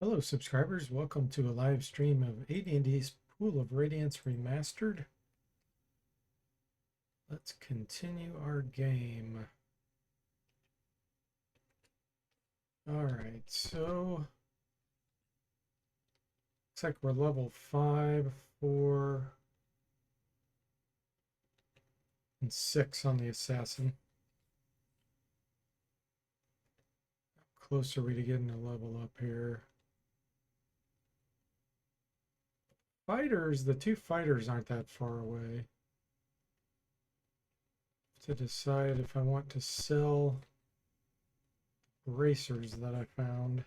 Hello subscribers, welcome to a live stream of AD&D's Pool of Radiance Remastered. Let's continue our game. Alright, so looks like we're level 5, 4, and 6 on the Assassin. How close are we to getting a level up here? Fighters, the two fighters aren't that far away. To decide if I want to sell bracers that I found.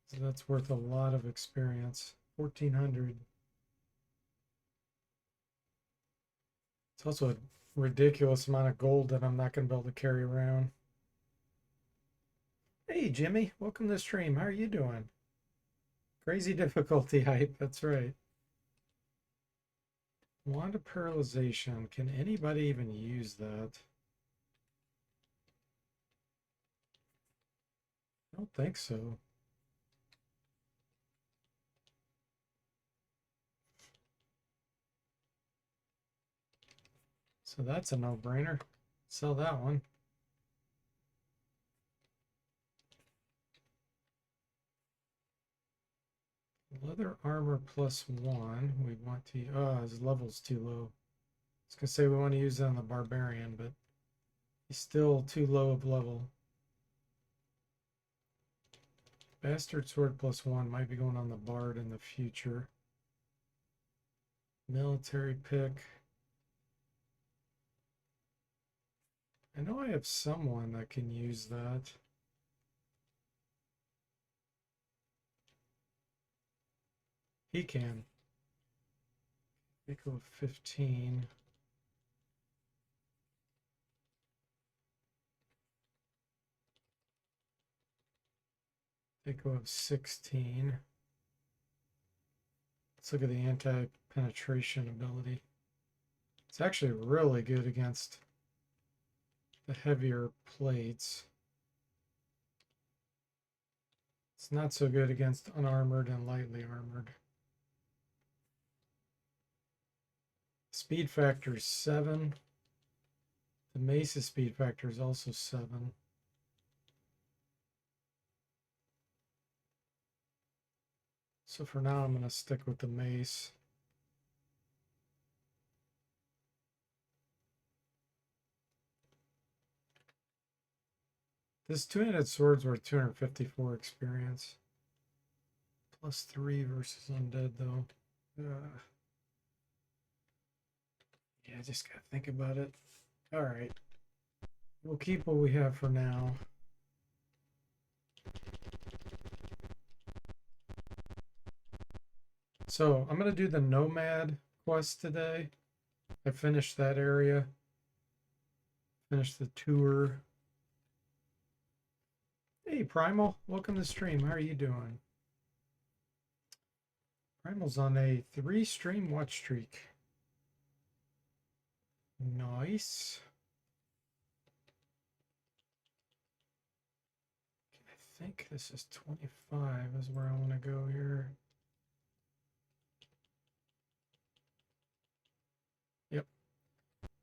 So that's worth a lot of experience. 1400. It's also a ridiculous amount of gold that I'm not going to be able to carry around. Hey, Jimmy, welcome to the stream. How are you doing? Crazy difficulty hype, that's right. Wand of Paralyzation. Can anybody even use that? I don't think so. So that's a no-brainer. Sell that one. Leather armor +1. We want to. Oh, his level's too low. I was gonna say we want to use that on the barbarian, but he's still too low of level. Bastard sword +1 might be going on the bard in the future. Military pick. I know I have someone that can use that. He can. Equal 15. Equal of 16. Let's look at the anti-penetration ability. It's actually really good against the heavier plates. It's not so good against unarmored and lightly armored. Speed factor is 7. The mace's speed factor is also 7. So for now, I'm going to stick with the mace. This two-handed sword's worth 254 experience. +3 versus undead, though. Yeah, I just gotta think about it. All right. We'll keep what we have for now. So I'm going to do the Nomad quest today. I finished that area. Finished the tour. Hey, Primal. Welcome to the stream. How are you doing? Primal's on a 3-stream watch streak. Nice. I think this is 25 is where I want to go here. Yep.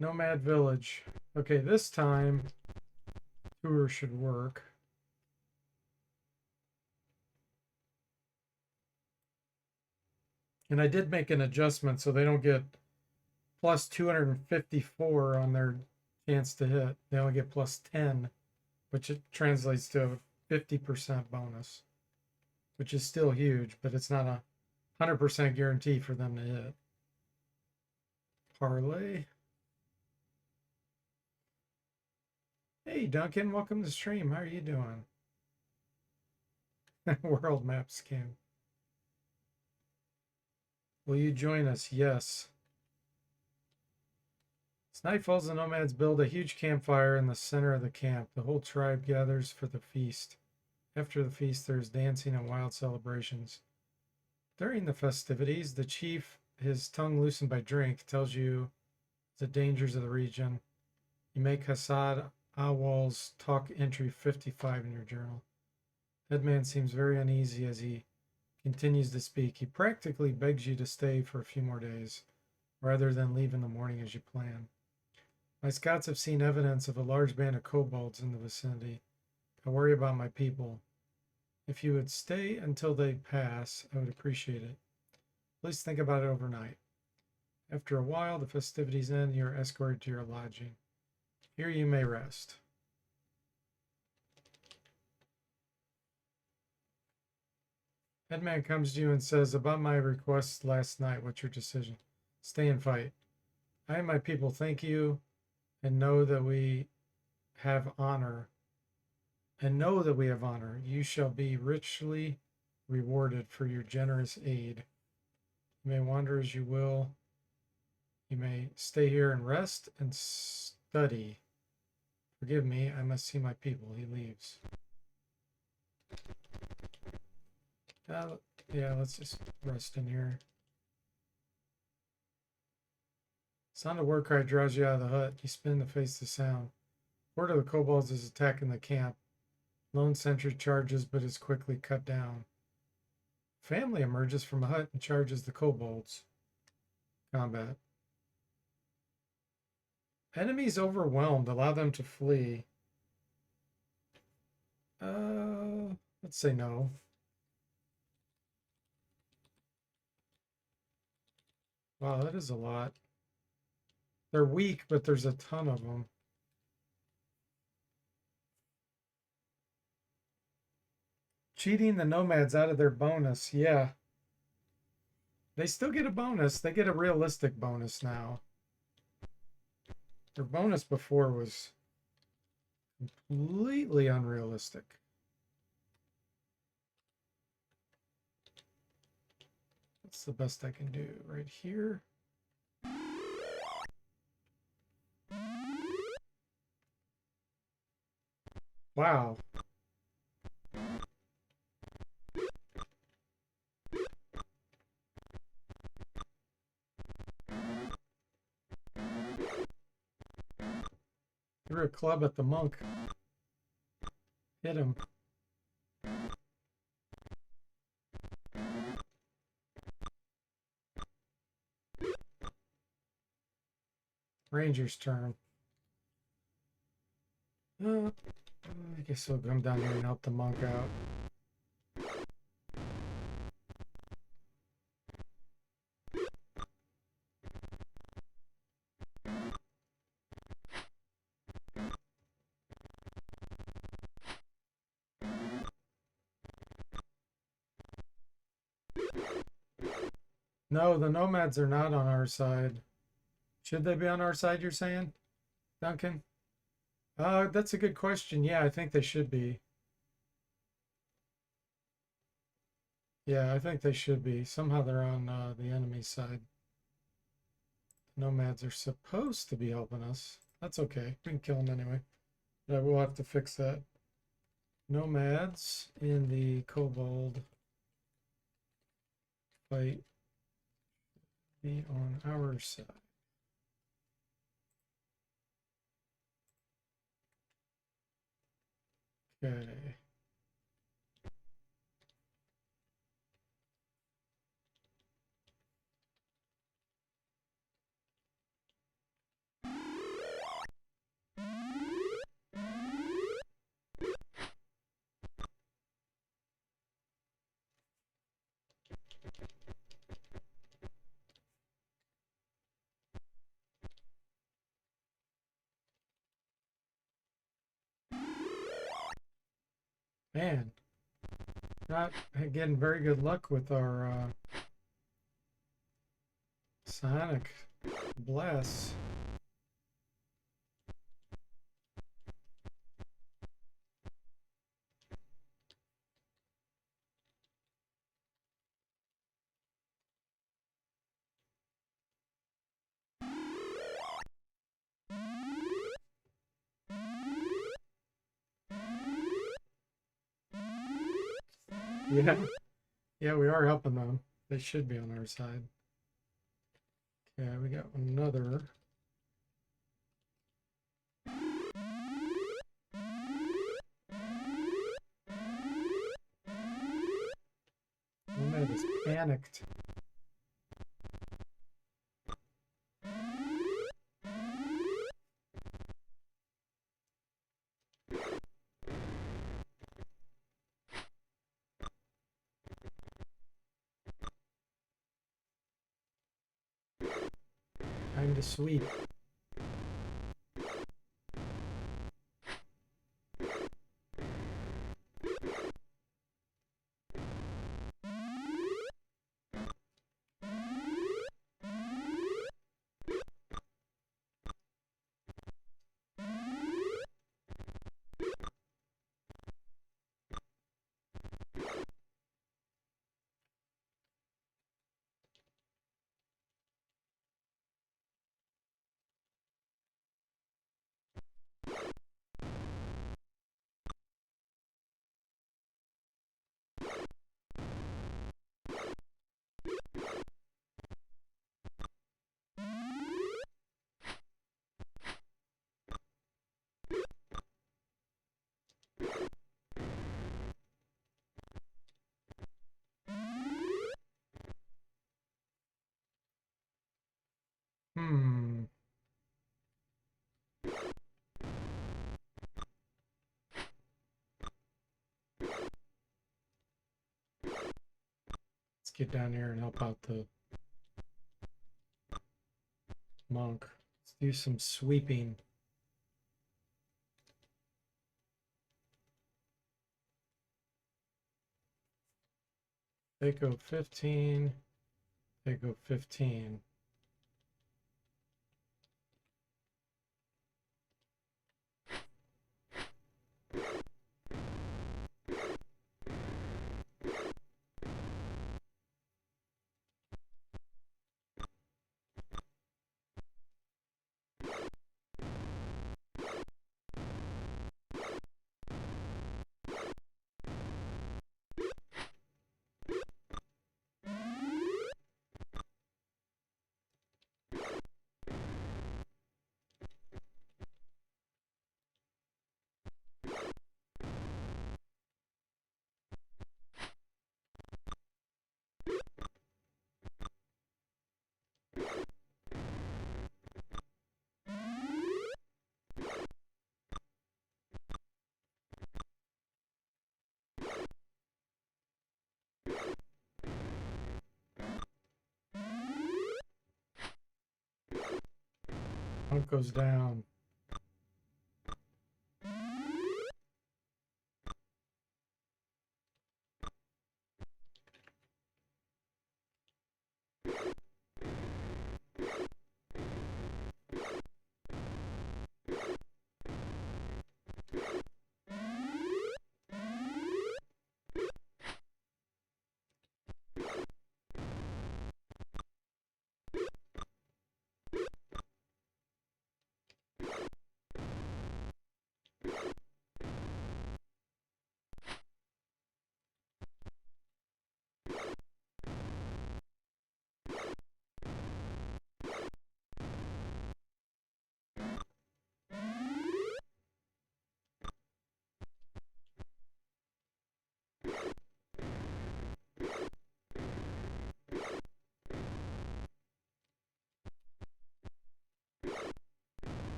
Nomad Village. Okay, this time tour should work. And I did make an adjustment so they don't get plus 254 on their chance to hit. They only get plus 10, which it translates to a 50% bonus, which is still huge, but it's not a 100% guarantee for them to hit. Parlay. Hey, Duncan, welcome to the stream. How are you doing? World map scan. Will you join us? Yes. As night falls, the nomads build a huge campfire in the center of the camp. The whole tribe gathers for the feast. After the feast, there is dancing and wild celebrations. During the festivities, the chief, his tongue loosened by drink, tells you the dangers of the region. You make Hassad Awal's talk entry 55 in your journal. Headman seems very uneasy as he continues to speak. He practically begs you to stay for a few more days, rather than leave in the morning as you plan. My scouts have seen evidence of a large band of kobolds in the vicinity. I worry about my people. If you would stay until they pass, I would appreciate it. Please think about it overnight. After a while, the festivities end, you are escorted to your lodging. Here you may rest. Headman comes to you and says, about my request last night, what's your decision? Stay and fight. I and my people thank you and know that we have honor. You shall be richly rewarded for your generous aid. You may wander as you will. You may stay here and rest and study. Forgive me, I must see my people. He leaves. Yeah, let's just rest in here. Sound of war cry draws you out of the hut. You spin to face the sound. Horde of the kobolds is attacking the camp. Lone sentry charges, but is quickly cut down. Family emerges from a hut and charges the kobolds. Combat. Enemies overwhelmed. Allow them to flee. Let's say no. Wow, that is a lot. They're weak, but there's a ton of them. Cheating the nomads out of their bonus. Yeah. They still get a bonus. They get a realistic bonus now. Their bonus before was completely unrealistic. That's the best I can do right here. Wow. Threw a club at the monk. Hit him. Ranger's turn. I guess I'll come down here and help the monk out. No, the nomads are not on our side. Should they be on our side, you're saying, Duncan? That's a good question. Yeah, I think they should be. Yeah, I think they should be. Somehow they're on the enemy side. Nomads are supposed to be helping us. That's okay. We can kill them anyway. But I will have to fix that. Nomads in the kobold fight be on our side. Okay. Man, not getting very good luck with our psionic bless. Yeah. Yeah, we are helping them. They should be on our side. Okay, we got another. panicked. Time to sweep. Hmm. Let's get down here and help out the monk. Let's do some sweeping. They go 15. They go 15. Monk goes down.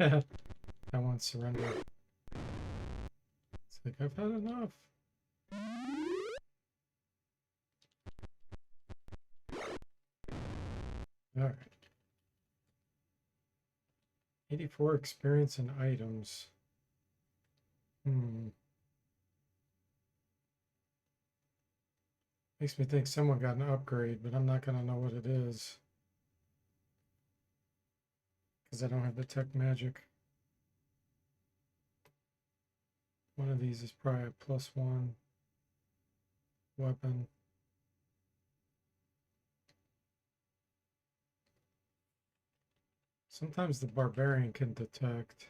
I won't surrender. It's like, I've had enough. Alright. 84 experience and items. Makes me think someone got an upgrade, but I'm not going to know what it is. Because I don't have the tech magic. One of these is probably a +1 weapon. Sometimes the barbarian can detect.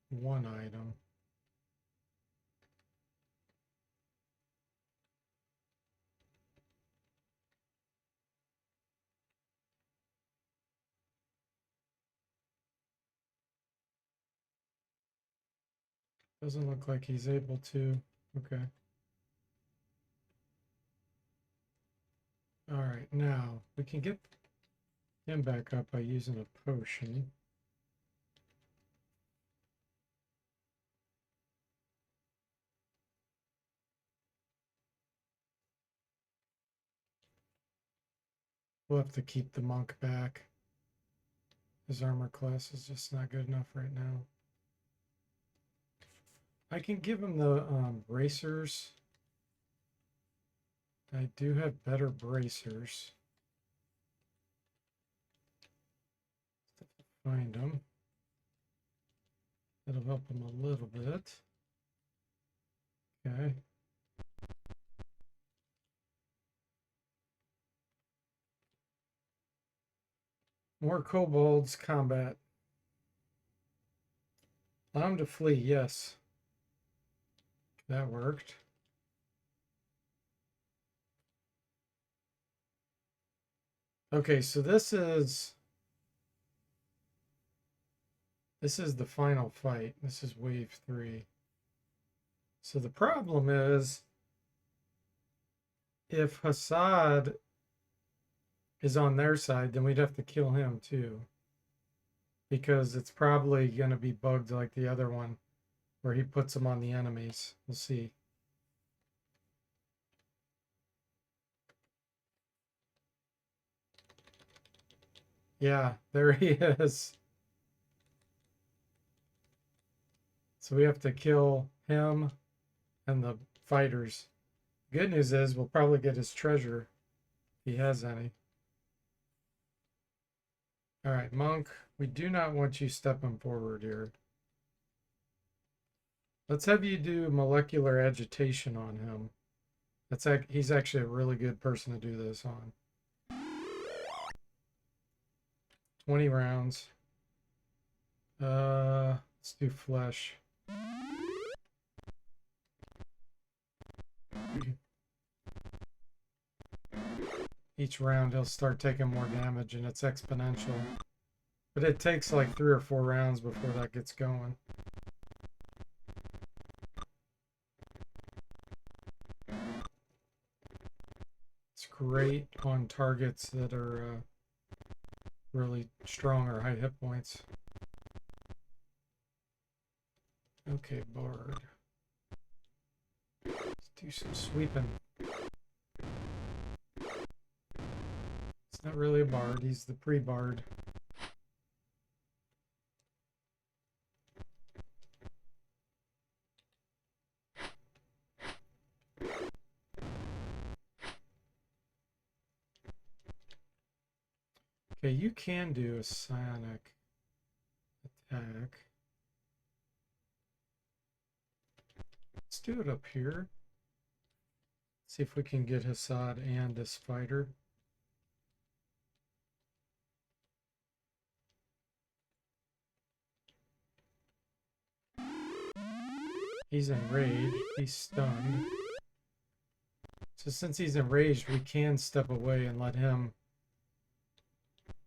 One item. Doesn't look like he's able to. Okay. All right, now we can get him back up by using a potion. We'll have to keep the monk back. His armor class is just not good enough right now. I can give him the bracers. I do have better bracers. Find them. That'll help him a little bit. Okay. More kobolds combat. Allow him to flee, yes. That worked. Okay, so this is the final fight. This is wave 3. So the problem is if Hassad is on their side, then we'd have to kill him too. Because it's probably going to be bugged like the other one, where he puts them on the enemies. We'll see. Yeah, there he is. So we have to kill him and the fighters. Good news is we'll probably get his treasure, if he has any. All right, monk, we do not want you stepping forward here. Let's have you do molecular agitation on him. He's actually a really good person to do this on. 20 rounds. Let's do flesh. Each round he'll start taking more damage and it's exponential. But it takes like 3 or 4 rounds before that gets going. It's great on targets that are really strong or high hit points. Okay, bard. Let's do some sweeping. It's not really a bard, he's the pre-bard. Okay, you can do a psionic attack. Let's do it up here. See if we can get Hassad and this fighter. He's enraged. He's stunned. So since he's enraged, we can step away and let him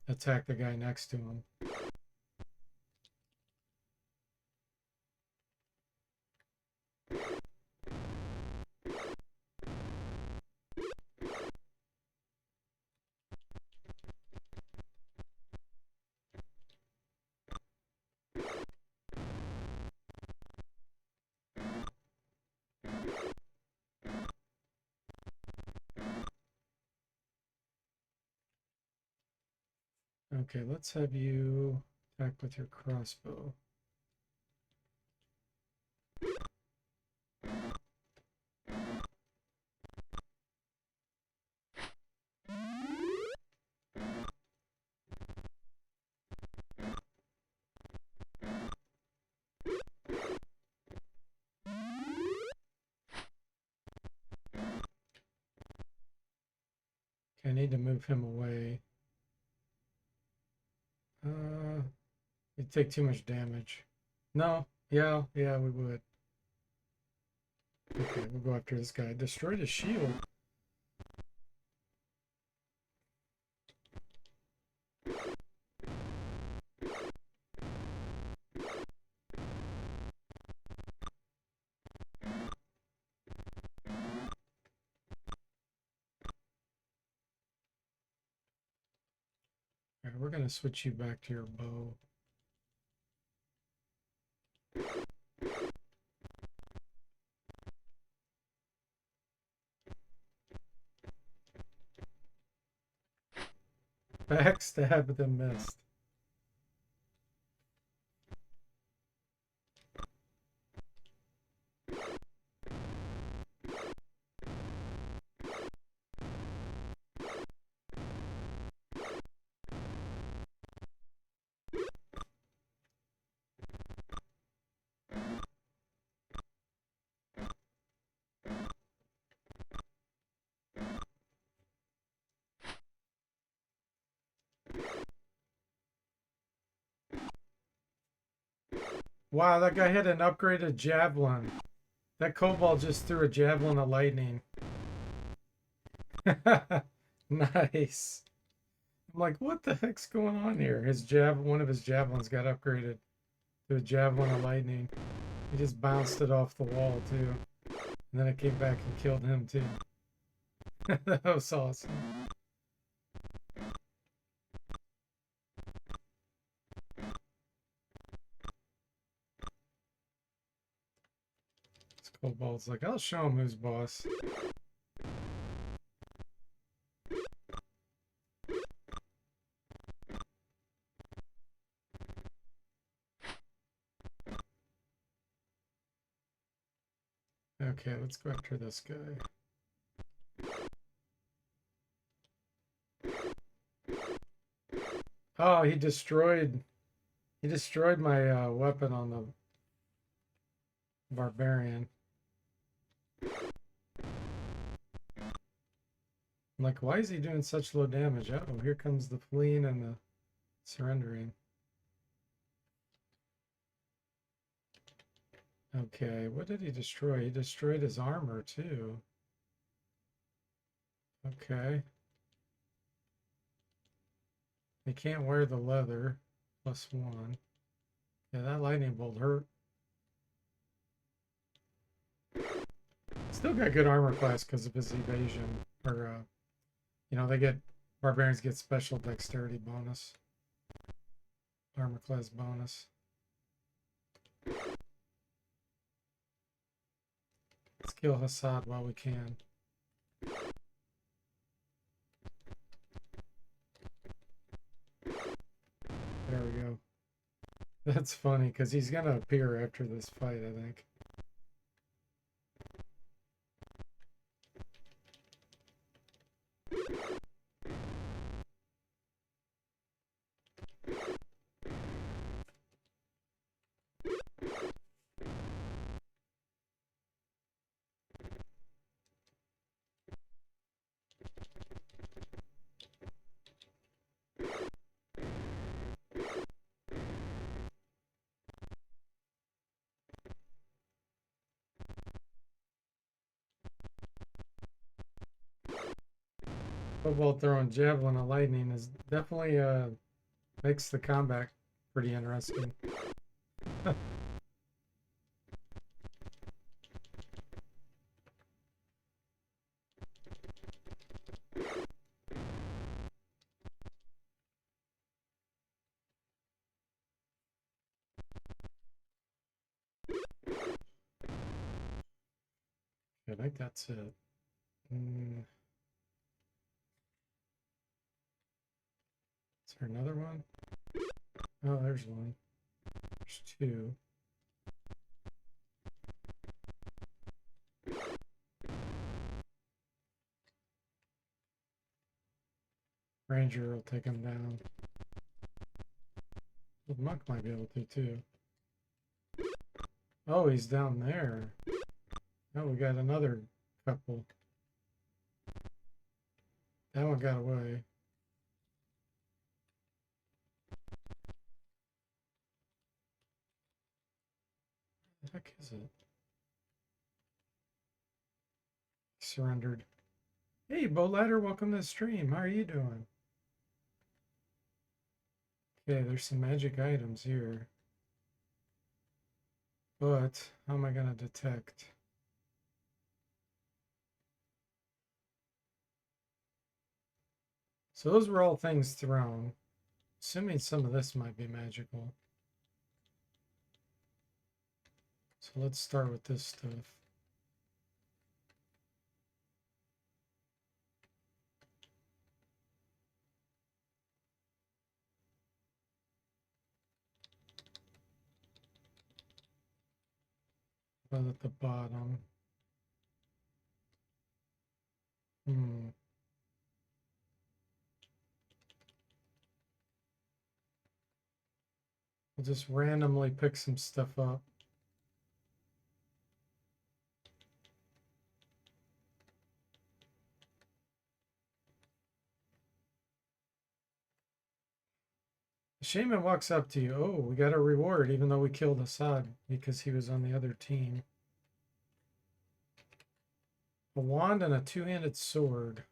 attack the guy next to him. Okay, let's have you attack with your crossbow. Okay, I need to move him away. He'd take too much damage. No, yeah, we would. Okay, we'll go after this guy. Destroyed his shield. Alright, we're gonna switch you back to your bow. Backstab the mist. Wow, that guy had an upgraded javelin. That kobold just threw a javelin of lightning. Nice. I'm like, what the heck's going on here? One of his javelins got upgraded to a javelin of lightning. He just bounced it off the wall too. And then it came back and killed him too. That was awesome. This kobold's like, I'll show him who's boss. Okay, let's go after this guy. Oh, he destroyed my weapon on the barbarian. I'm like, why is he doing such low damage? Oh, here comes the fleeing and the surrendering. Okay, what did he destroy? He destroyed his armor too. Okay. He can't wear the leather. +1. Yeah, that lightning bolt hurt. Still got good armor class because of his evasion. Or, you know, barbarians get special dexterity bonus. Armor class bonus. Let's kill Hassad while we can. There we go. That's funny because he's gonna appear after this fight, I think. Kobold throwing javelin of lightning is definitely makes the combat pretty interesting. I think that's it. Is there another one? Oh, there's one. There's two. Ranger will take him down. The monk might be able to too. Oh, he's down there. Oh, we got another couple. That one got away. The heck is it? Surrendered. Hey, Bow Ladder, welcome to the stream. How are you doing? Okay, there's some magic items here. But how am I going to detect? So those were all things thrown. Assuming some of this might be magical. So let's start with this stuff. But at the bottom. We'll just randomly pick some stuff up. The shaman walks up to you. Oh, we got a reward, even though we killed Assad because he was on the other team. A wand and a two-handed sword.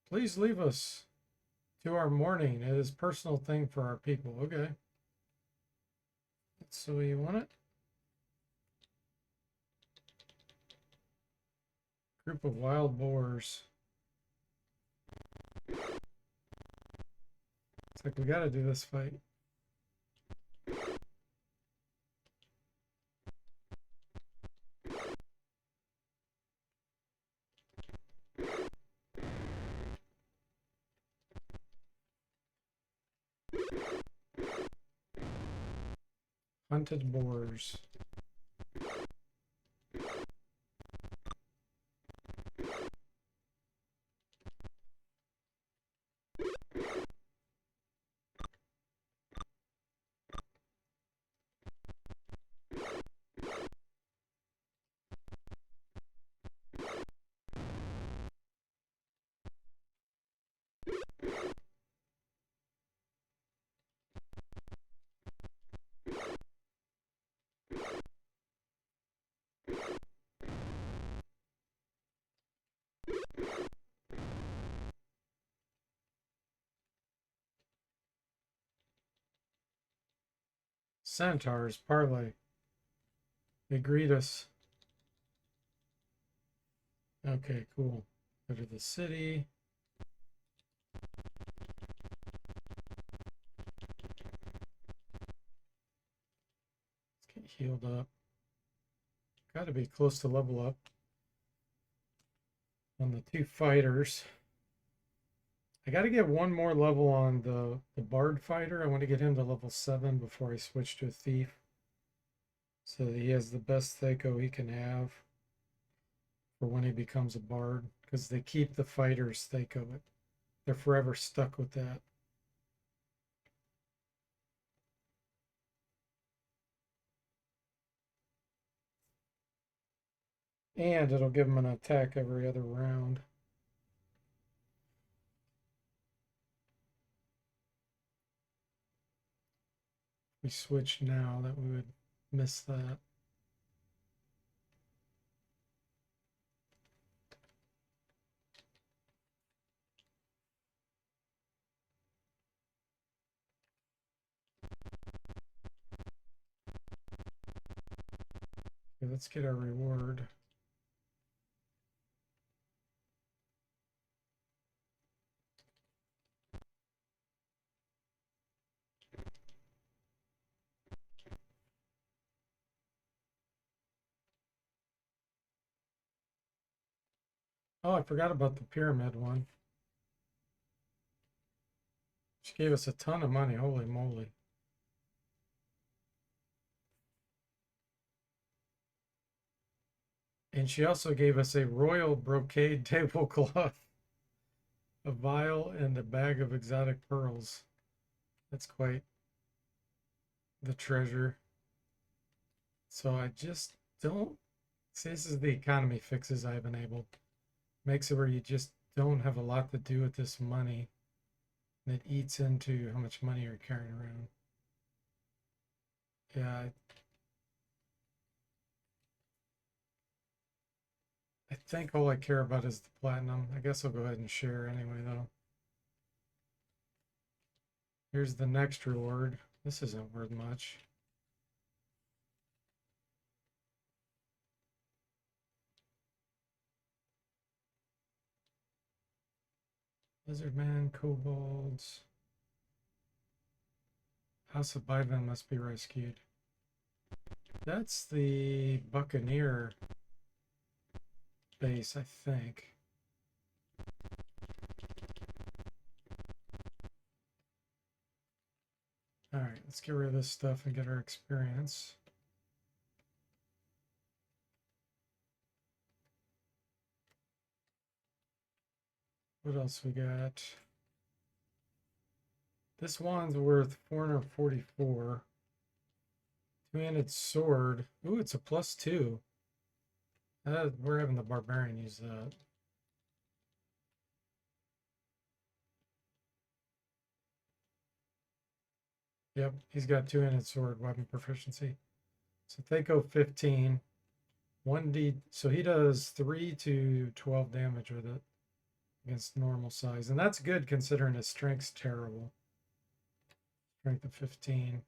Please leave us to our mourning. It is a personal thing for our people. Okay. That's the way you want it. Group of wild boars. It's like we gotta do this fight. Hunted boars. Centaurs, parlay. They greet us. Okay, cool. Go to the city. Let's get healed up. Got to be close to level up on the two fighters. I got to get one more level on the bard fighter. I want to get him to level 7 before I switch to a thief. So that he has the best Thaco he can have for when he becomes a bard. Because they keep the fighters Thaco. They're forever stuck with that. And it'll give him an attack every other round. If we switch now, that we would miss that. Okay, let's get our reward. Oh, I forgot about the pyramid one. She gave us a ton of money, holy moly. And she also gave us a royal brocade tablecloth, a vial, and a bag of exotic pearls. That's quite the treasure. So I just don't see, this is the economy fixes I've enabled. Makes it where you just don't have a lot to do with this money. And it eats into how much money you're carrying around. Yeah, I think all I care about is the platinum. I guess I'll go ahead and share anyway, though. Here's the next reward. This isn't worth much. Lizardman, kobolds. House of Biden must be rescued. That's the Buccaneer base, I think. Alright, let's get rid of this stuff and get our experience. What else we got? This one's worth 444. Two-handed sword. Ooh, it's a +2. We're having the barbarian use that. Yep, he's got two-handed sword weapon proficiency. So if they go 15, 1d, so he does 3 to 12 damage with it against normal size. And that's good considering his strength's terrible. Strength of 15.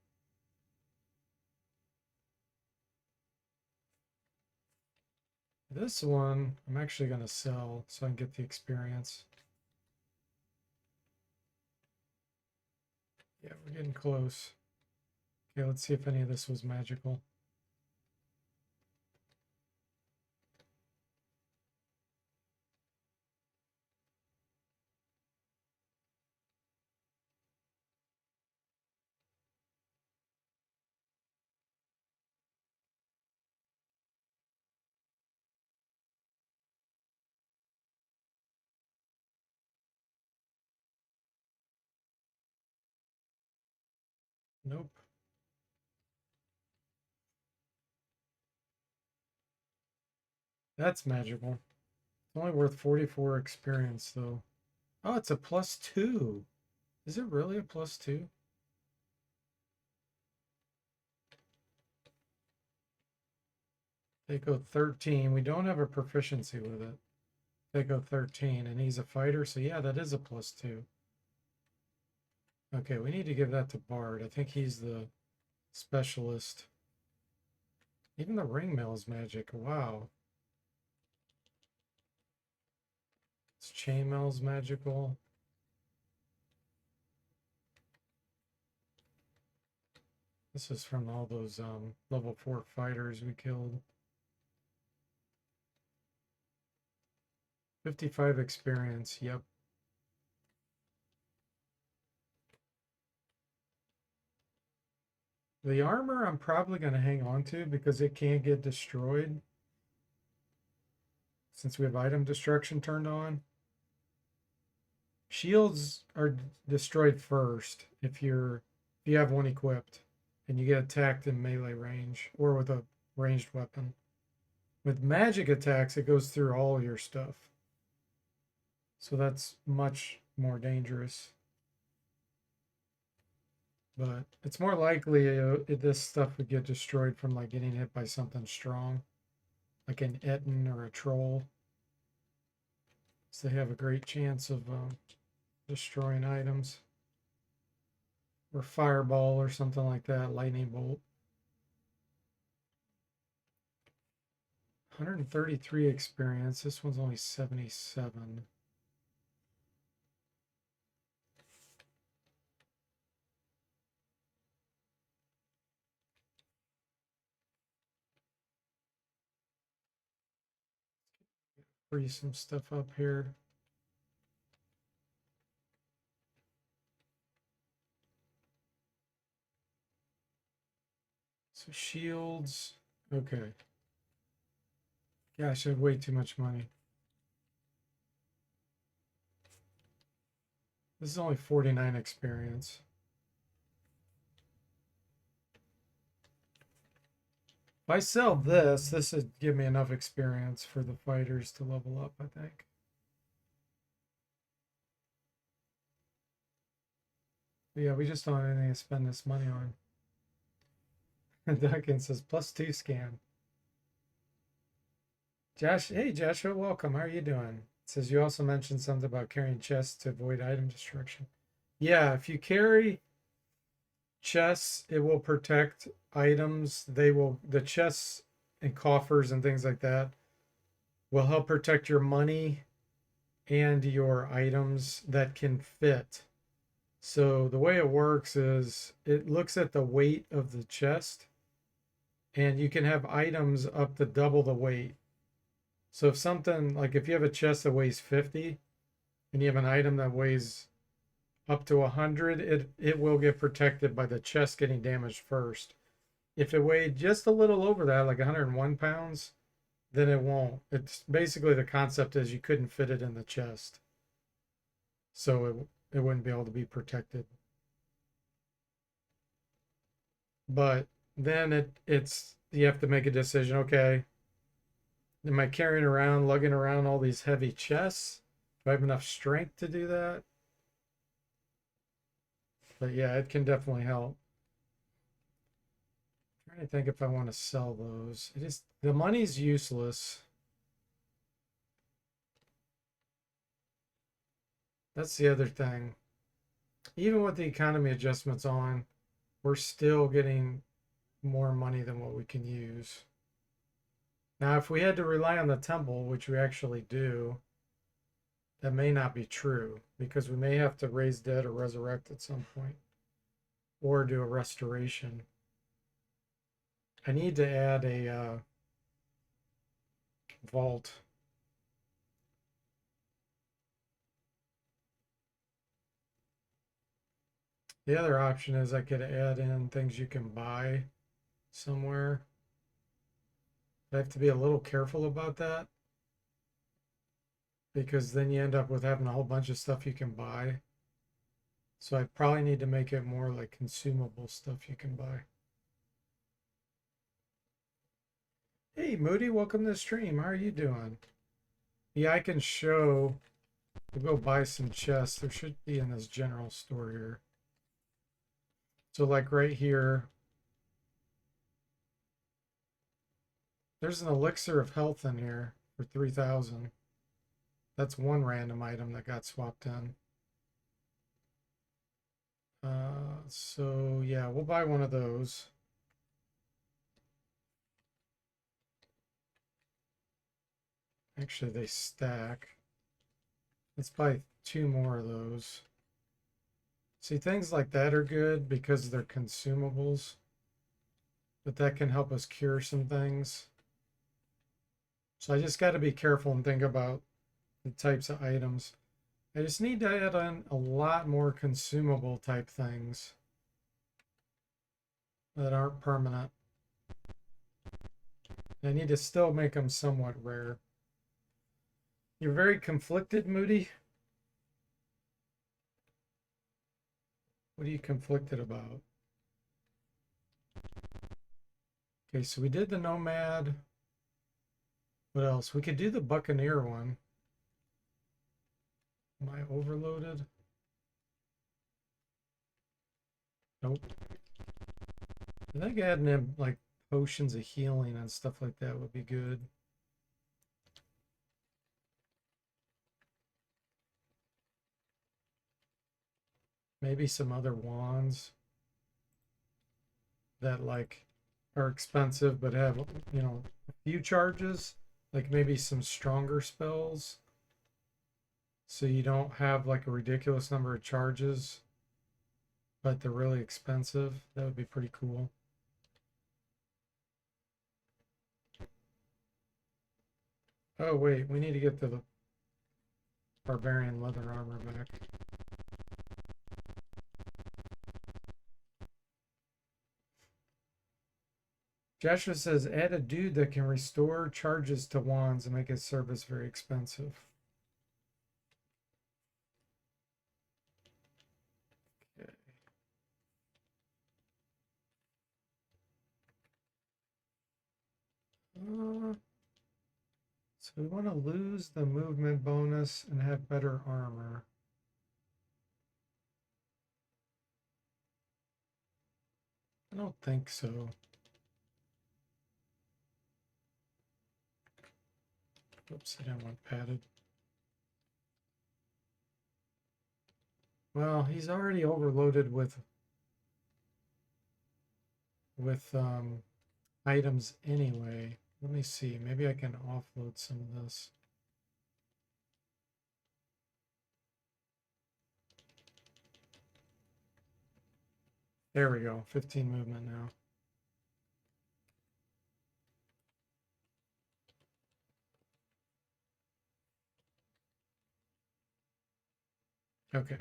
This one, I'm actually going to sell so I can get the experience. Yeah, we're getting close. Okay, let's see if any of this was magical. Nope. That's magical. It's only worth 44 experience, though. Oh, it's a +2. Is it really a +2? They go 13. We don't have a proficiency with it. They go 13, and he's a fighter, so yeah, that is a +2. Okay, we need to give that to Bard. I think he's the specialist. Even the ringmail is magic. Wow. This chainmail's magical. This is from all those level 4 fighters we killed. 55 experience, yep. The armor I'm probably going to hang on to because it can't get destroyed since we have item destruction turned on. Shields are destroyed first if you have one equipped and you get attacked in melee range or with a ranged weapon. With magic attacks, it goes through all your stuff. So that's much more dangerous. But it's more likely this stuff would get destroyed from like getting hit by something strong, like an Etten or a troll. So they have a great chance of destroying items. Or fireball or something like that, lightning bolt. 133 experience. This one's only 77. Free some stuff up here. So shields. Okay. Gosh, I have way too much money. This is only 49 experience. If I sell this, this would give me enough experience for the fighters to level up, I think. Yeah, we just don't have anything to spend this money on. Duncan says +2 scan. Josh, hey Joshua, welcome. How are you doing? It says you also mentioned something about carrying chests to avoid item destruction. Yeah, if you carry chests, it will protect items. The chests and coffers and things like that will help protect your money and your items that can fit. So the way it works is it looks at the weight of the chest, and you can have items up to double the weight. So if something like if you have a chest that weighs 50 and you have an item that weighs up to 100, it will get protected by the chest getting damaged first. If it weighed just a little over that, like 101 pounds, then it won't. It's basically the concept is you couldn't fit it in the chest. So it wouldn't be able to be protected. But then it's you have to make a decision, okay, am I carrying around, lugging around all these heavy chests? Do I have enough strength to do that? But yeah, it can definitely help. I'm trying to think if I want to sell those. It is the money's useless. That's the other thing. Even with the economy adjustments on, we're still getting more money than what we can use. Now, if we had to rely on the temple, which we actually do, that may not be true because we may have to raise dead or resurrect at some point or do a restoration. I need to add a vault. The other option is I could add in things you can buy somewhere. I have to be a little careful about that because then you end up with having a whole bunch of stuff you can buy. So I probably need to make it more like consumable stuff you can buy. Hey Moody, welcome to the stream. How are you doing? Yeah, I can show. We'll go buy some chests. There should be in this general store here. So like right here, there's an elixir of health in here for 3,000. That's one random item that got swapped in. So yeah, we'll buy one of those. Actually, they stack. Let's buy 2 more of those. See, things like that are good because they're consumables, but that can help us cure some things. So I just got to be careful and think about the types of items. I just need to add on a lot more consumable type things that aren't permanent. I need to still make them somewhat rare. You're very conflicted, Moody. What are you conflicted about? Okay, so we did the Nomad. What else? We could do the Buccaneer one. Am I overloaded? Nope. I think adding in like potions of healing and stuff like that would be good. Maybe some other wands that like are expensive but have, you know, a few charges, like maybe some stronger spells. So you don't have like a ridiculous number of charges, but they're really expensive. That would be pretty cool. Oh wait, we need to get the barbarian leather armor back. Joshua says, add a dude that can restore charges to wands and make his service very expensive. Okay. So we want to lose the movement bonus and have better armor. I don't think so. Oops, I didn't want padded. Well, he's already overloaded with items anyway. Let me see. Maybe I can offload some of this. There we go. 15 movement now. Okay.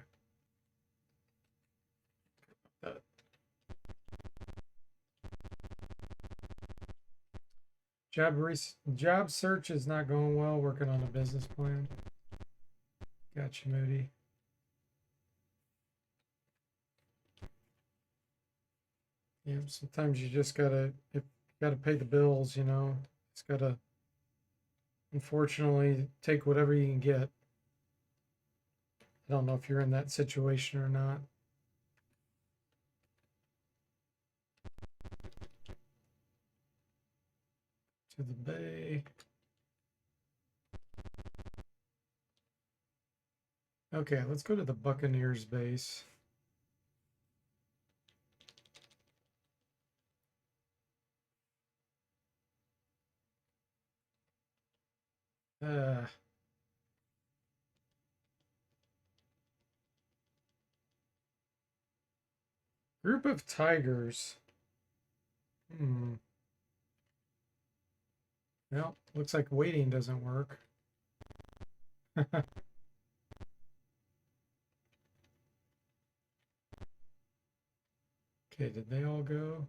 Job search is not going well. Working on a business plan. Gotcha, Moody. Yeah, sometimes you just gotta pay the bills, you know. It's gotta, unfortunately, take whatever you can get. I don't know if you're in that situation or not. To the bay. Okay, let's go to the Buccaneers base. Group of tigers. Well, looks like waiting doesn't work. Okay, did they all go?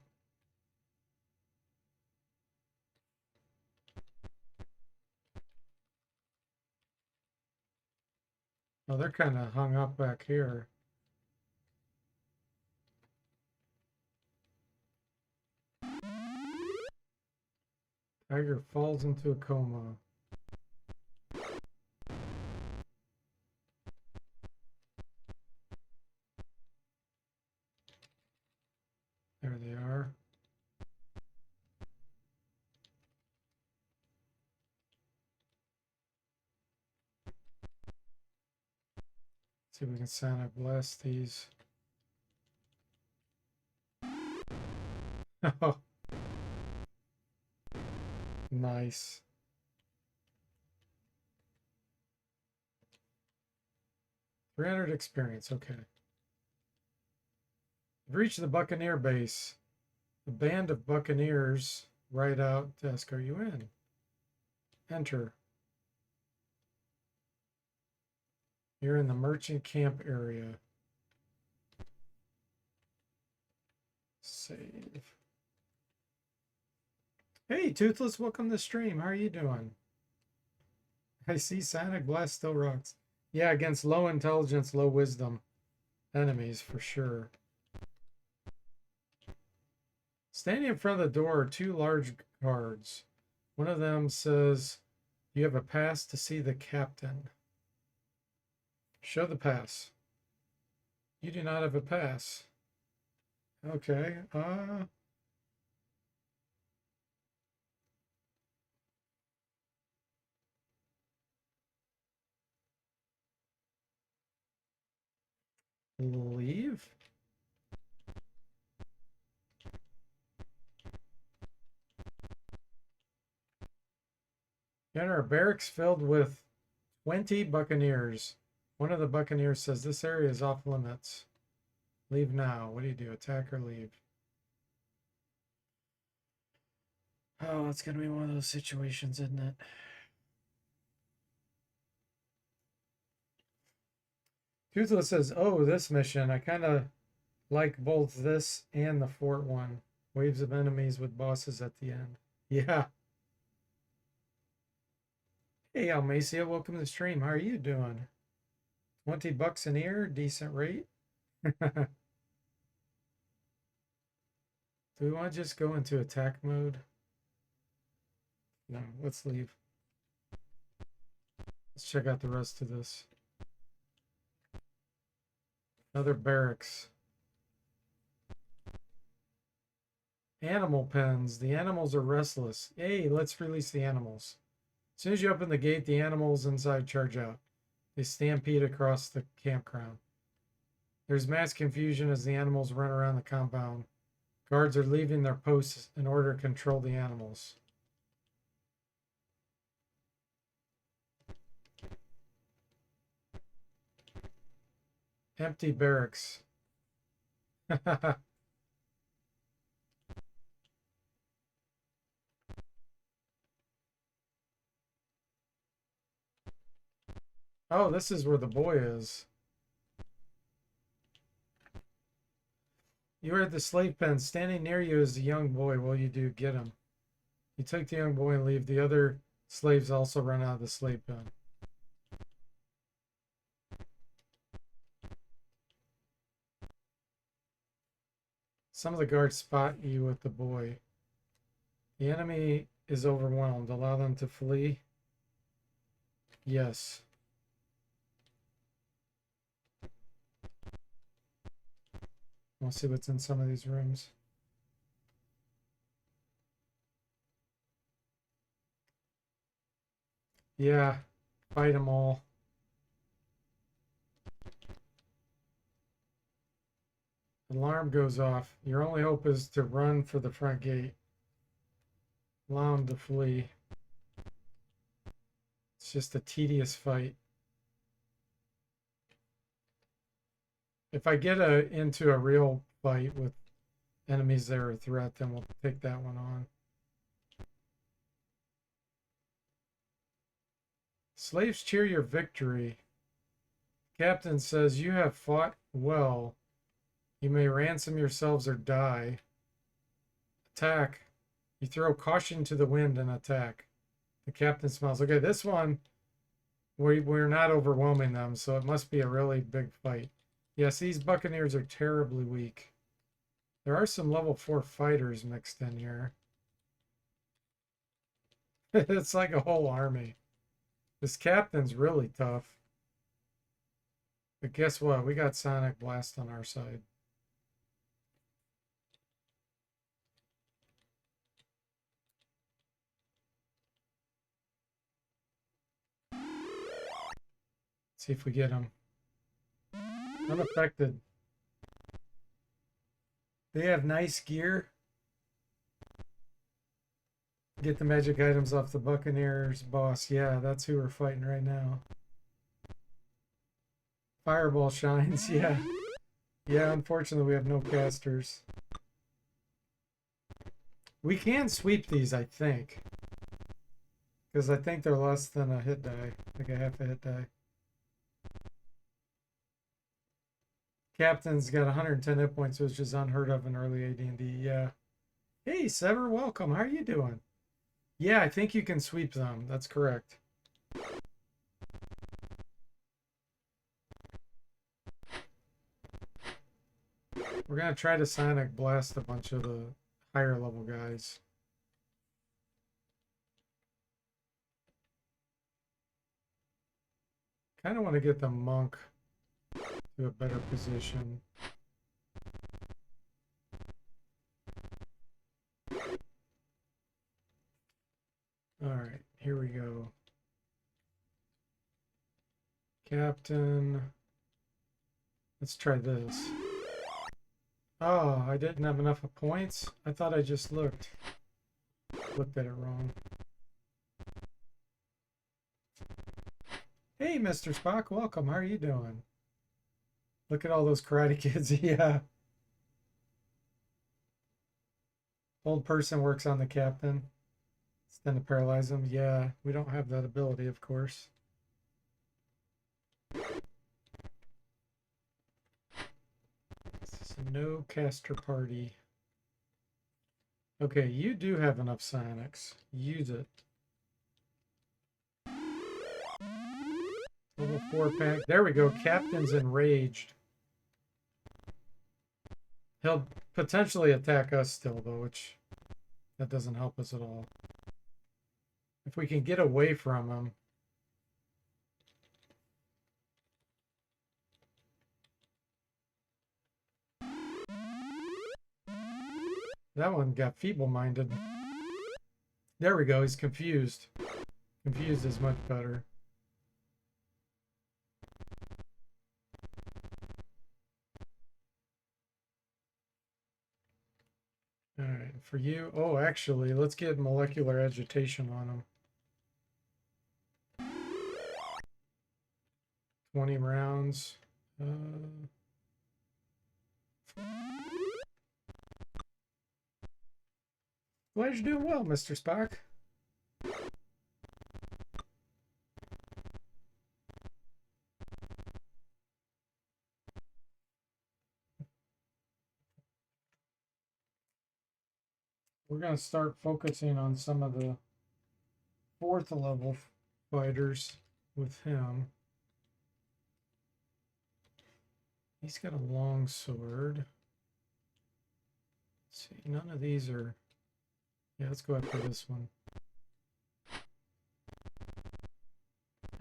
Oh, they're kind of hung up back here. Tiger falls into a coma. There they are. See if we can Sonic blast these. Oh, nice. $300 experience. Okay. We've reached the Buccaneer base. The band of Buccaneers. Write out desk. Are you in? Enter. You're in the merchant camp area. Save. Hey, Toothless, welcome to stream. How are you doing? I see Sonic Blast still rocks. Yeah, against low intelligence, low wisdom enemies for sure. Standing in front of the door are two large guards. One of them says, "You have a pass to see the captain." Show the pass. You do not have a pass. Okay. Leave? Enter a barracks filled with 20 buccaneers. One of the buccaneers says, "This area is off limits. Leave now." What do? Attack or leave? Oh, it's going to be one of those situations, isn't it? Toothless says, "Oh, this mission. I kind of like both this and the fort one. Waves of enemies with bosses at the end." Yeah. Hey, Almacia, welcome to the stream. How are you doing? 20 bucks an ear, decent rate. Do we want to just go into attack mode? No, let's leave. Let's check out the rest of this. Another barracks. Animal pens. The animals are restless. Hey, let's release the animals. As soon as you open the gate, the animals inside charge out. They stampede across the campground. There's mass confusion as the animals run around the compound. Guards are leaving their posts in order to control the animals. Empty barracks. Oh, this is where the boy is. You are at the slave pen. Standing near you is the young boy. What will you do? Get him. You take the young boy and leave. The other slaves also run out of the slave pen. Some of the guards spot you with the boy. The enemy is overwhelmed. Allow them to flee. Yes. We'll see what's in some of these rooms. Yeah, fight them all. Alarm goes off. Your only hope is to run for the front gate. Allow them to flee. It's just a tedious fight. If I get into a real fight with enemies that are a threat, then we'll take that one on. Slaves cheer your victory. Captain says, you have fought well. You may ransom yourselves or die. Attack. You throw caution to the wind and attack. The captain smiles. Okay, this one, we're not overwhelming them, so it must be a really big fight. Yes, these buccaneers are terribly weak. There are some level 4 fighters mixed in here. It's like a whole army. This captain's really tough. But guess what? We got Sonic Blast on our side. See if we get him. Unaffected. They have nice gear. Get the magic items off the Buccaneers boss. Yeah, that's who we're fighting right now. Fireball shines, yeah. Yeah, unfortunately we have no casters. We can sweep these, I think. Because I think they're less than a hit die. Like a half a hit die. Captain's got 110 hit points, which is unheard of in early AD&D. Yeah. Hey, Sever, welcome. How are you doing? Yeah, I think you can sweep them. That's correct. We're going to try to Sonic Blast a bunch of the higher level guys. Kind of want to get the monk to a better position. All right, here we go. Captain. Let's try this. Oh, I didn't have enough points? I thought I just looked at it wrong. Hey, Mr. Spock, welcome. How are you doing? Look at all those Karate Kids. Yeah. Old person works on the captain. It's then to paralyze him. Yeah, we don't have that ability, of course. So no caster party. Okay, you do have enough Sonics. Use it. Level 4 pack. There we go. Captain's enraged. He'll potentially attack us still, though, which that doesn't help us at all. If we can get away from him. That one got feeble-minded. There we go, he's confused. Confused is much better. Alright, for you... Oh, actually, let's get molecular agitation on him. 20 rounds. Glad you're doing well, Mr. Spock. We're going to start focusing on some of the 4th level fighters with him. He's got a long sword. Let's see, none of these are... Yeah, let's go after this one.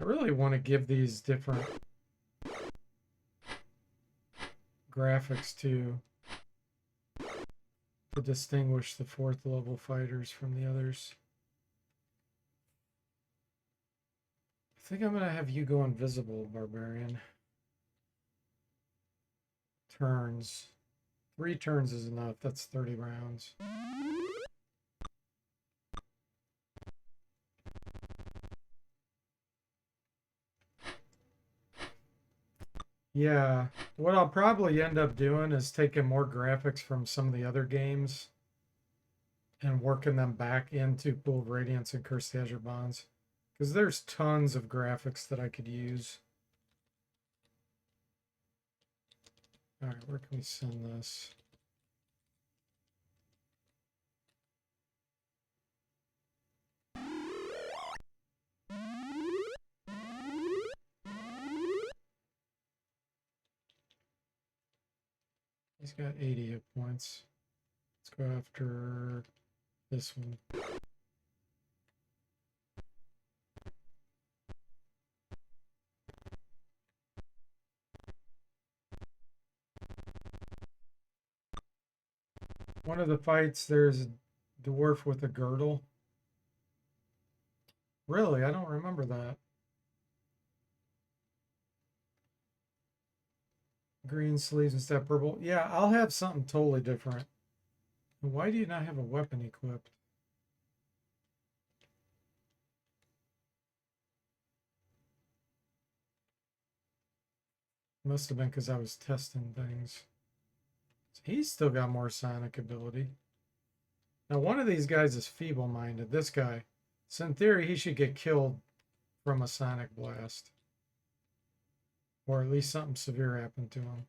I really want to give these different graphics to distinguish the 4th level fighters from the others. I think I'm going to have you go invisible, Barbarian. Turns. 3 turns is enough. That's 30 rounds. Yeah, what I'll probably end up doing is taking more graphics from some of the other games and working them back into Pool of Radiance and Curse the Azure Bonds. Because there's tons of graphics that I could use. Alright, where can we send this? He's got 80 hit points. Let's go after this one. One of the fights, there's a dwarf with a girdle. Really? I don't remember that. Green sleeves instead of purple. Yeah, I'll have something totally different. Why do you not have a weapon equipped? Must have been because I was testing things. So he's still got more sonic ability. Now, one of these guys is feeble-minded. This guy. So in theory, he should get killed from a sonic blast. Or at least something severe happened to him.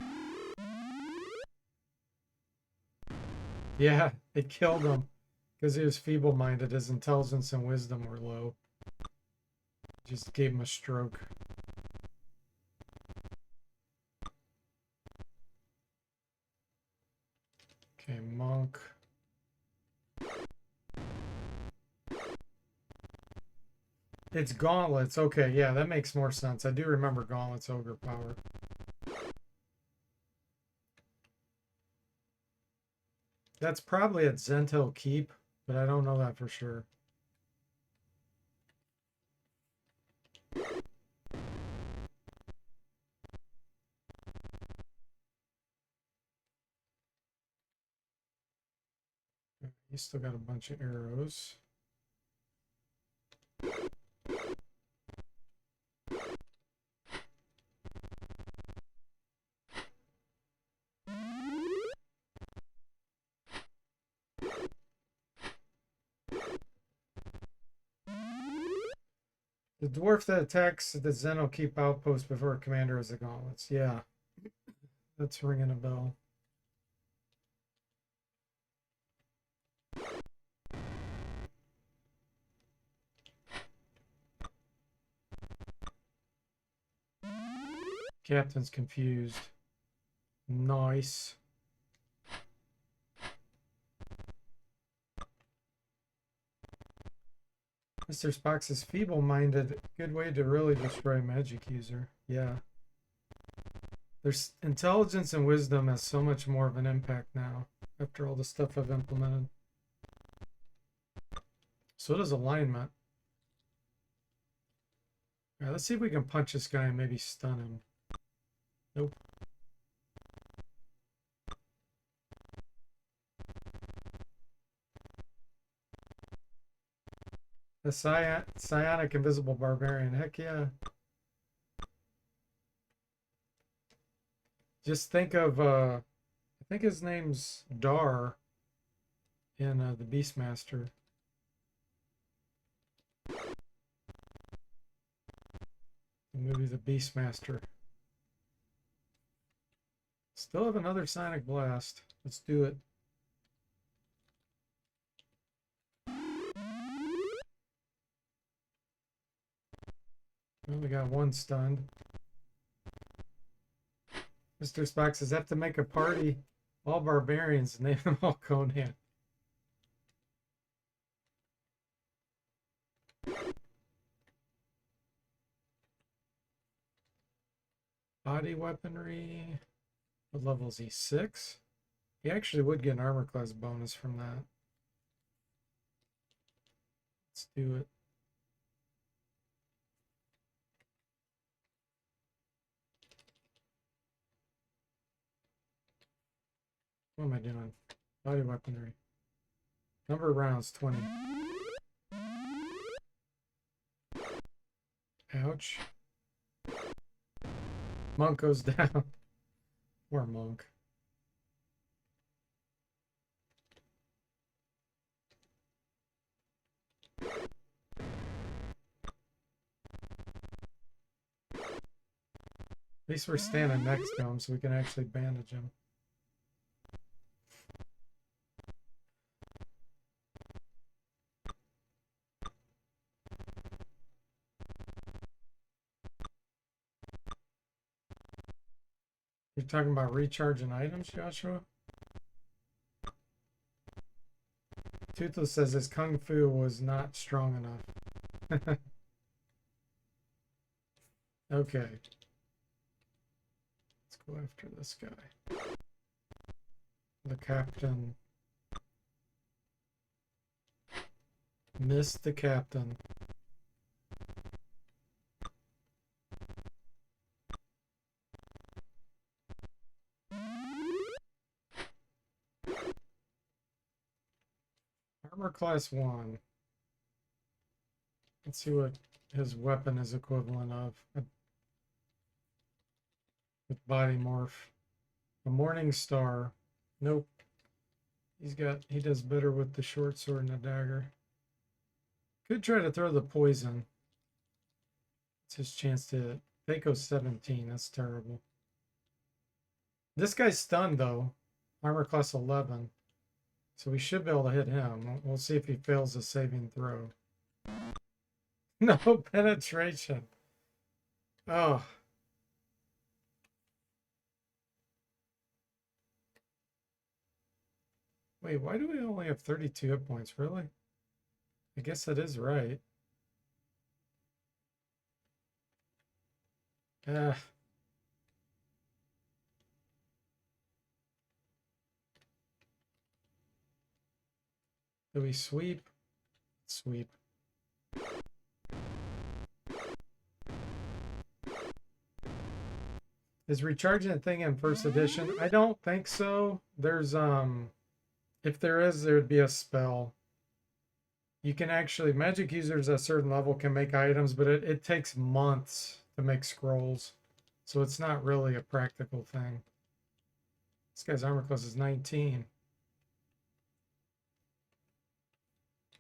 Yeah, it killed him. Because he was feeble-minded. His intelligence and wisdom were low. Just gave him a stroke. Okay, monk. It's gauntlets. Okay, yeah, that makes more sense. I do remember gauntlets ogre power. That's probably at Zentil Keep, but I don't know that for sure. You still got a bunch of arrows. The dwarf that attacks the Zentil Keep outpost before a commander has the gauntlets. Yeah, that's ringing a bell. Captain's confused. Nice. Mr. Spock's is feeble-minded. Good way to really destroy a magic user. Yeah. There's intelligence and wisdom has so much more of an impact now. after all the stuff I've implemented. So does alignment. All right, let's see if we can punch this guy and maybe stun him. Nope. The psionic invisible barbarian. Heck yeah. Just think of, I think his name's Dar in the Beastmaster. The movie The Beastmaster. Still have another Sonic Blast. Let's do it. Well, we got one stunned. Mr. Spock says, have to make a party. All barbarians, name them all Conan. Body weaponry. What level is he? 6? He actually would get an armor class bonus from that. Let's do it. What am I doing? Body weaponry. Number of rounds, 20. Ouch. Monk goes down. Poor Monk. At least we're standing next to him so we can actually bandage him. You're talking about recharging items, Joshua? Toothless says his kung fu was not strong enough. Okay. Let's go after this guy. The captain. Missed the captain. Armor class 1. Let's see what his weapon is equivalent of. With body morph. A morning star. Nope. He does better with the short sword and the dagger. Could try to throw the poison. It's his chance to Faco 17. That's terrible. This guy's stunned though. Armor class 11. So we should be able to hit him. We'll see if he fails a saving throw. No penetration. Oh. Wait, why do we only have 32 hit points? Really? I guess that is right. Ah. Do we sweep? Sweep. Is recharging a thing in first edition? I don't think so. There's if there is, there would be a spell. You can actually, magic users at a certain level can make items, but it takes months to make scrolls. So it's not really a practical thing. This guy's armor class is 19.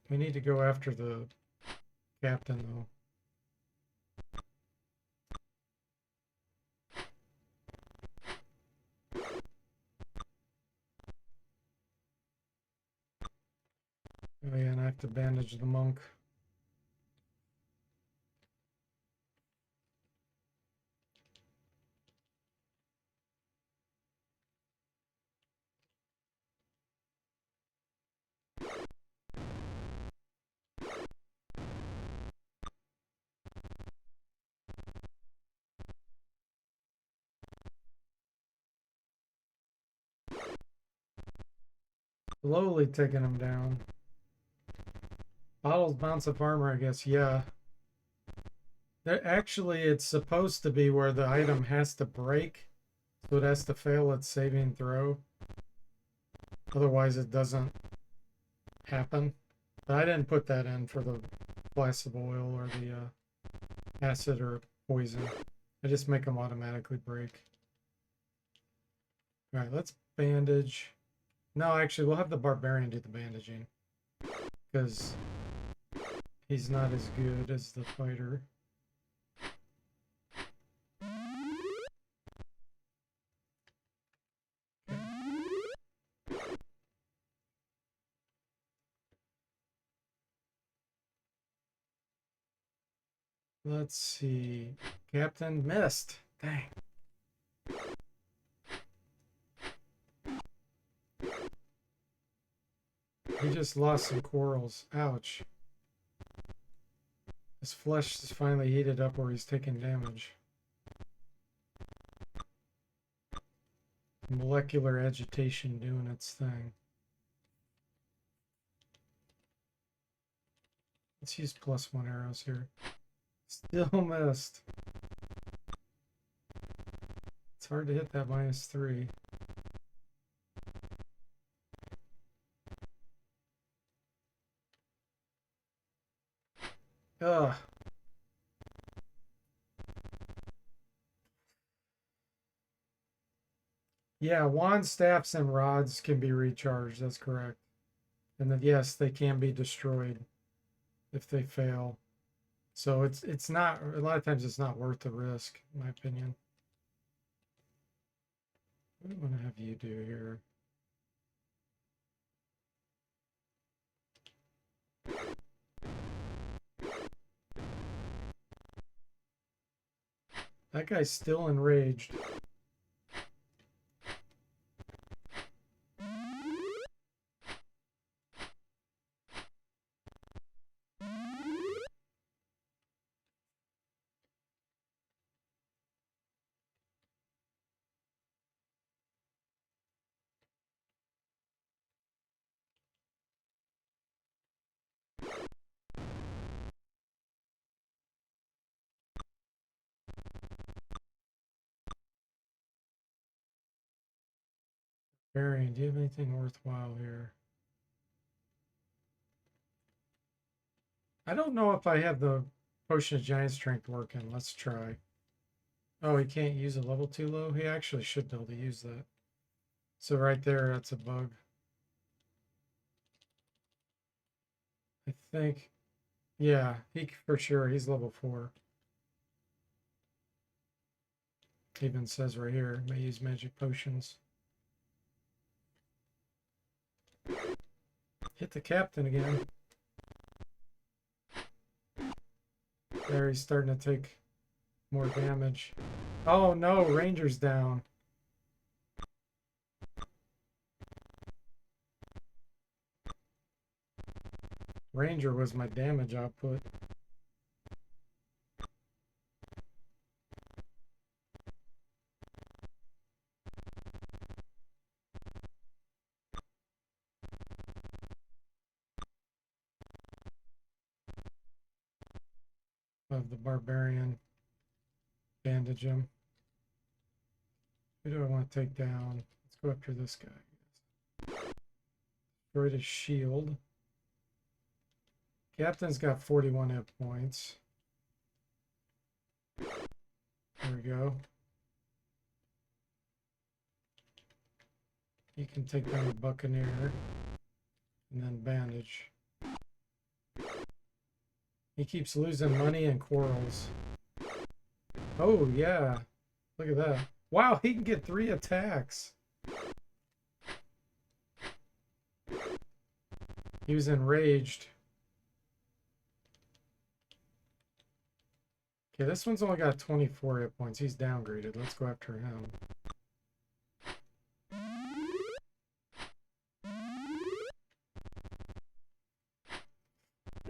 We need to go after the captain though. Oh yeah, and I have to bandage the monk. Slowly taking him down. Bottles bounce of armor, I guess. Yeah. Actually, it's supposed to be where the item has to break. So it has to fail its saving throw. Otherwise, it doesn't happen. But I didn't put that in for the flask of oil or the acid or poison. I just make them automatically break. Alright, let's bandage. No, actually, we'll have the barbarian do the bandaging. Because he's not as good as the fighter. Let's see. Captain missed. Dang. He just lost some corals. Ouch. His flesh is finally heated up where he's taking damage. Molecular agitation doing its thing. Let's use +1 arrows here. Still missed. It's hard to hit that -3. Ugh. Yeah, wand staffs and rods can be recharged. That's correct. And then yes, they can be destroyed if they fail. So it's not, a lot of times it's not worth the risk, in my opinion. What do I want to have you do here? That guy's still enraged. Varian, do you have anything worthwhile here? I don't know if I have the potion of giant strength working. Let's try. Oh, he can't use a level 2 low? He actually should be able to use that. So right there, that's a bug. I think, yeah, he for sure, he's level 4. Even says right here, may use magic potions. Hit the captain again. There, he's starting to take more damage. Oh no, Ranger's down. Ranger was my damage output. Of the barbarian. Bandage him. Who do I want to take down? Let's go after this guy. Destroyed his shield. Captain's got 41 hit points. There we go. He can take down the Buccaneer. And then bandage. He keeps losing money and quarrels. Oh, yeah. Look at that. Wow, he can get 3 attacks. He was enraged. Okay, this one's only got 24 hit points. He's downgraded. Let's go after him.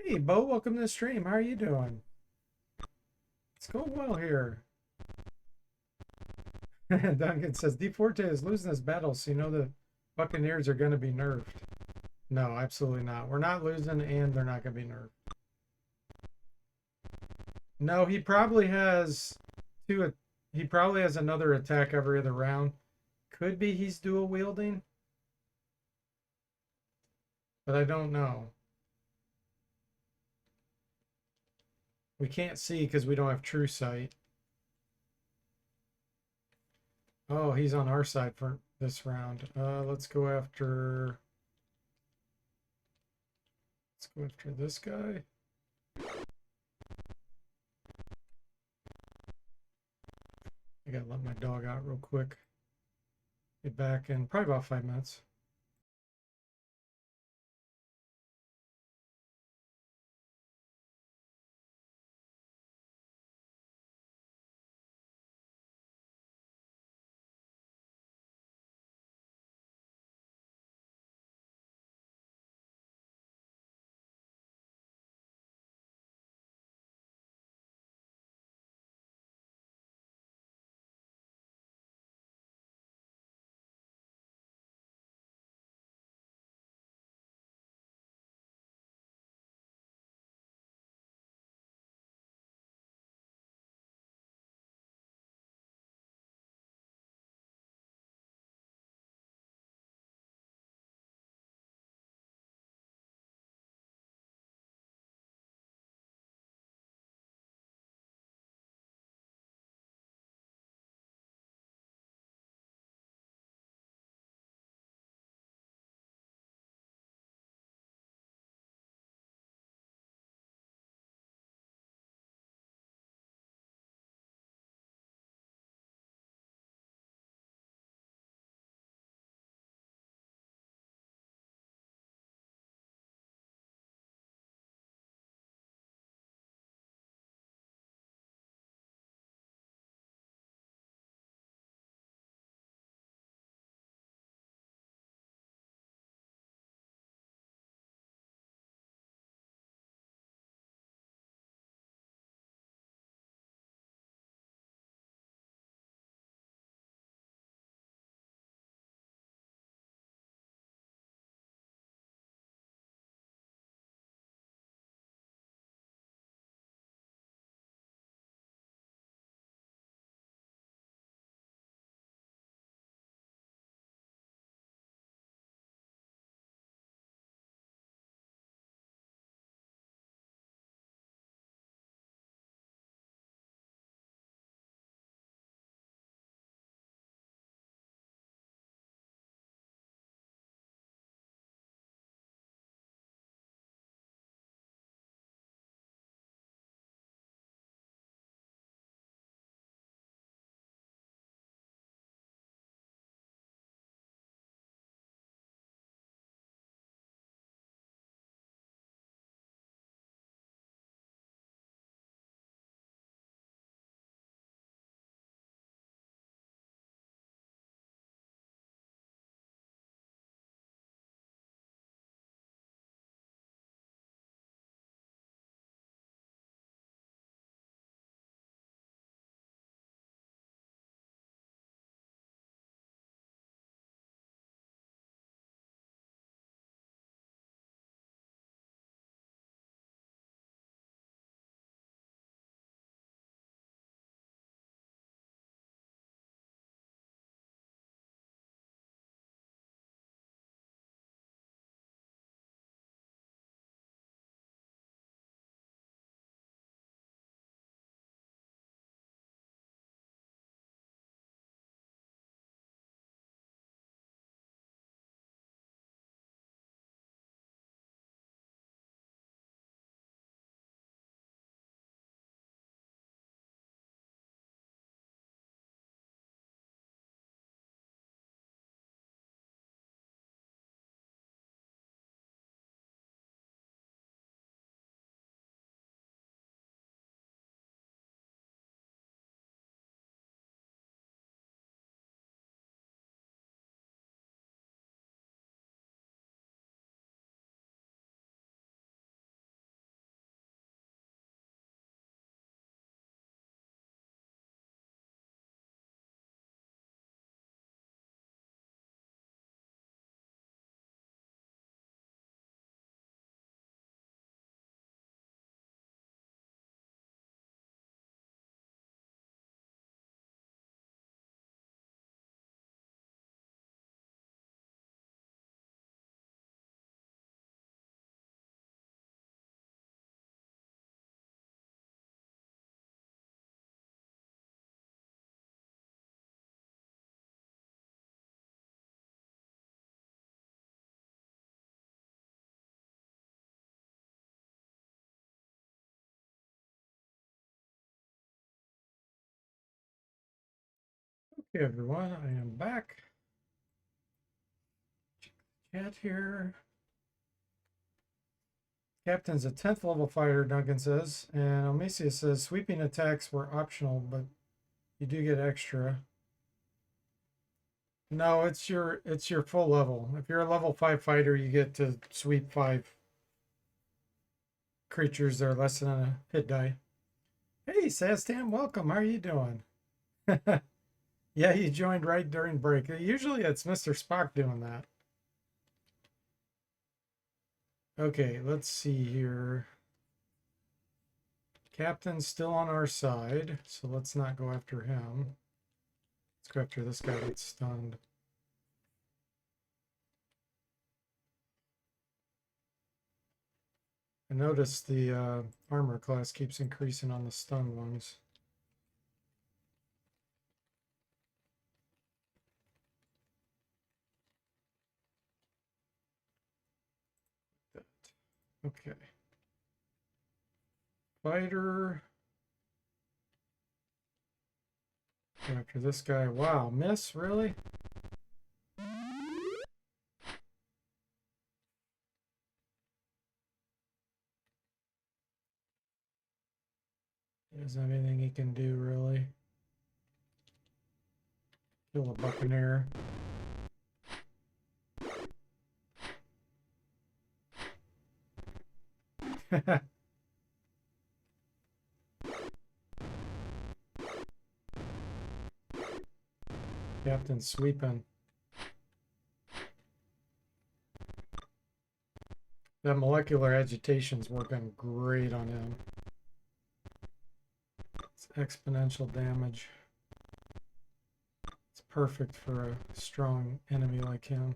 Hey, Bo, welcome to the stream. How are you doing? It's going well here. Duncan says, DFortae is losing this battle, so you know the Buccaneers are going to be nerfed. No, absolutely not. We're not losing, and they're not going to be nerfed. No, he probably has two. He probably has another attack every other round. Could be he's dual wielding, but I don't know. We can't see because we don't have true sight. Oh, he's on our side for this round. Let's go after. Let's go after this guy. I gotta let my dog out real quick. Get back in probably about 5 minutes. Hey everyone, I am back. Chat here. Captain's a 10th level fighter, Duncan says. And Amicia says sweeping attacks were optional, but you do get extra. No, it's your full level. If you're a level 5 fighter, you get to sweep 5 creatures that are less than a hit die. Hey Sastan, welcome. How are you doing? Yeah, you joined right during break. Usually it's Mr. Spock doing that. Okay, let's see here. Captain's still on our side, so let's not go after him. Let's go after this guy that's stunned. I notice the armor class keeps increasing on the stun ones. Okay. Fighter. Go after this guy. Wow, miss? Really? He doesn't have anything he can do, really. Kill a buccaneer. Captain sweeping. That molecular agitation's working great on him. It's exponential damage. It's perfect for a strong enemy like him.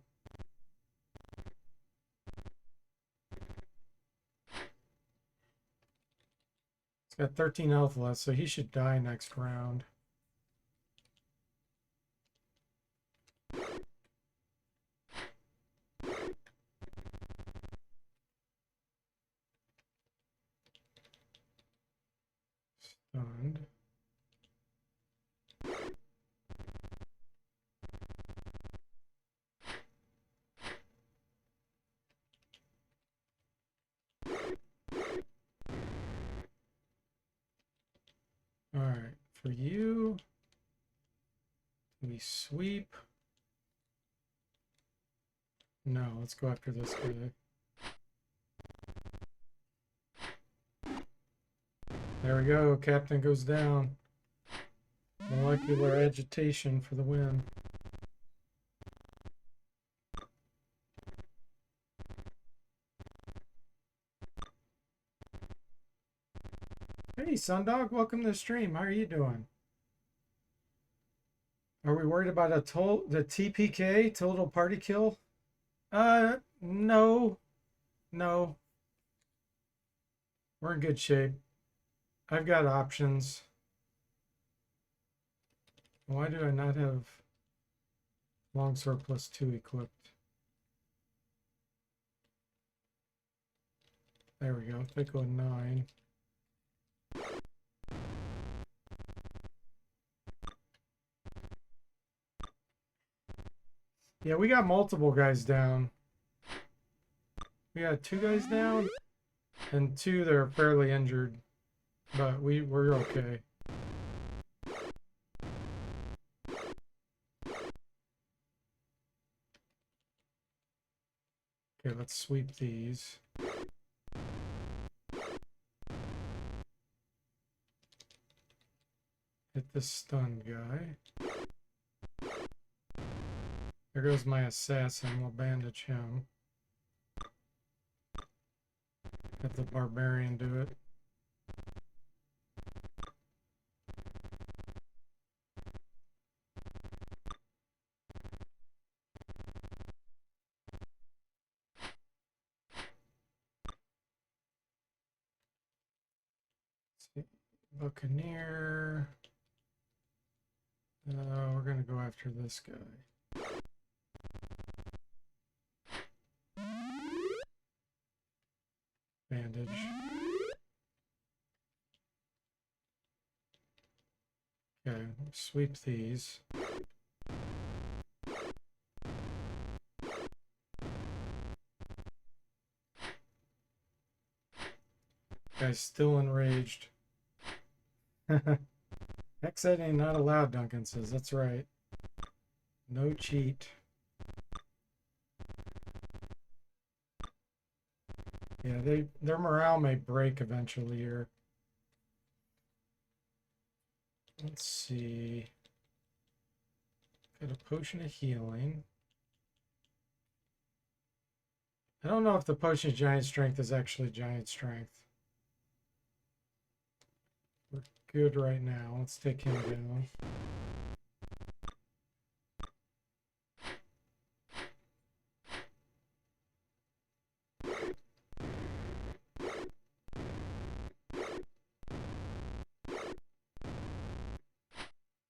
He's got 13 health left, so he should die next round. Stunned. All right, for you, we sweep. No, let's go after this guy. There we go, Captain goes down. Molecular agitation for the win. Hey, Sundog, welcome to the stream. How are you doing? Are we worried about the TPK, total party kill? No. No. We're in good shape. I've got options. Why do I not have longsword +2 equipped? There we go. Pick a 9. Yeah, we got multiple guys down. We got 2 guys down and 2 that are fairly injured, but we're okay. Okay, let's sweep these. Hit this stunned guy. There goes my assassin. We'll bandage him. Have the barbarian do it. Buccaneer. We're gonna go after this guy. Bandage. Okay, sweep these. Guy's still enraged. Hex editing not allowed, Duncan says. That's right. No cheat. Yeah, their morale may break eventually here. Let's see. Got a potion of healing. I don't know if the potion of giant strength is actually giant strength. We're good right now. Let's take him down.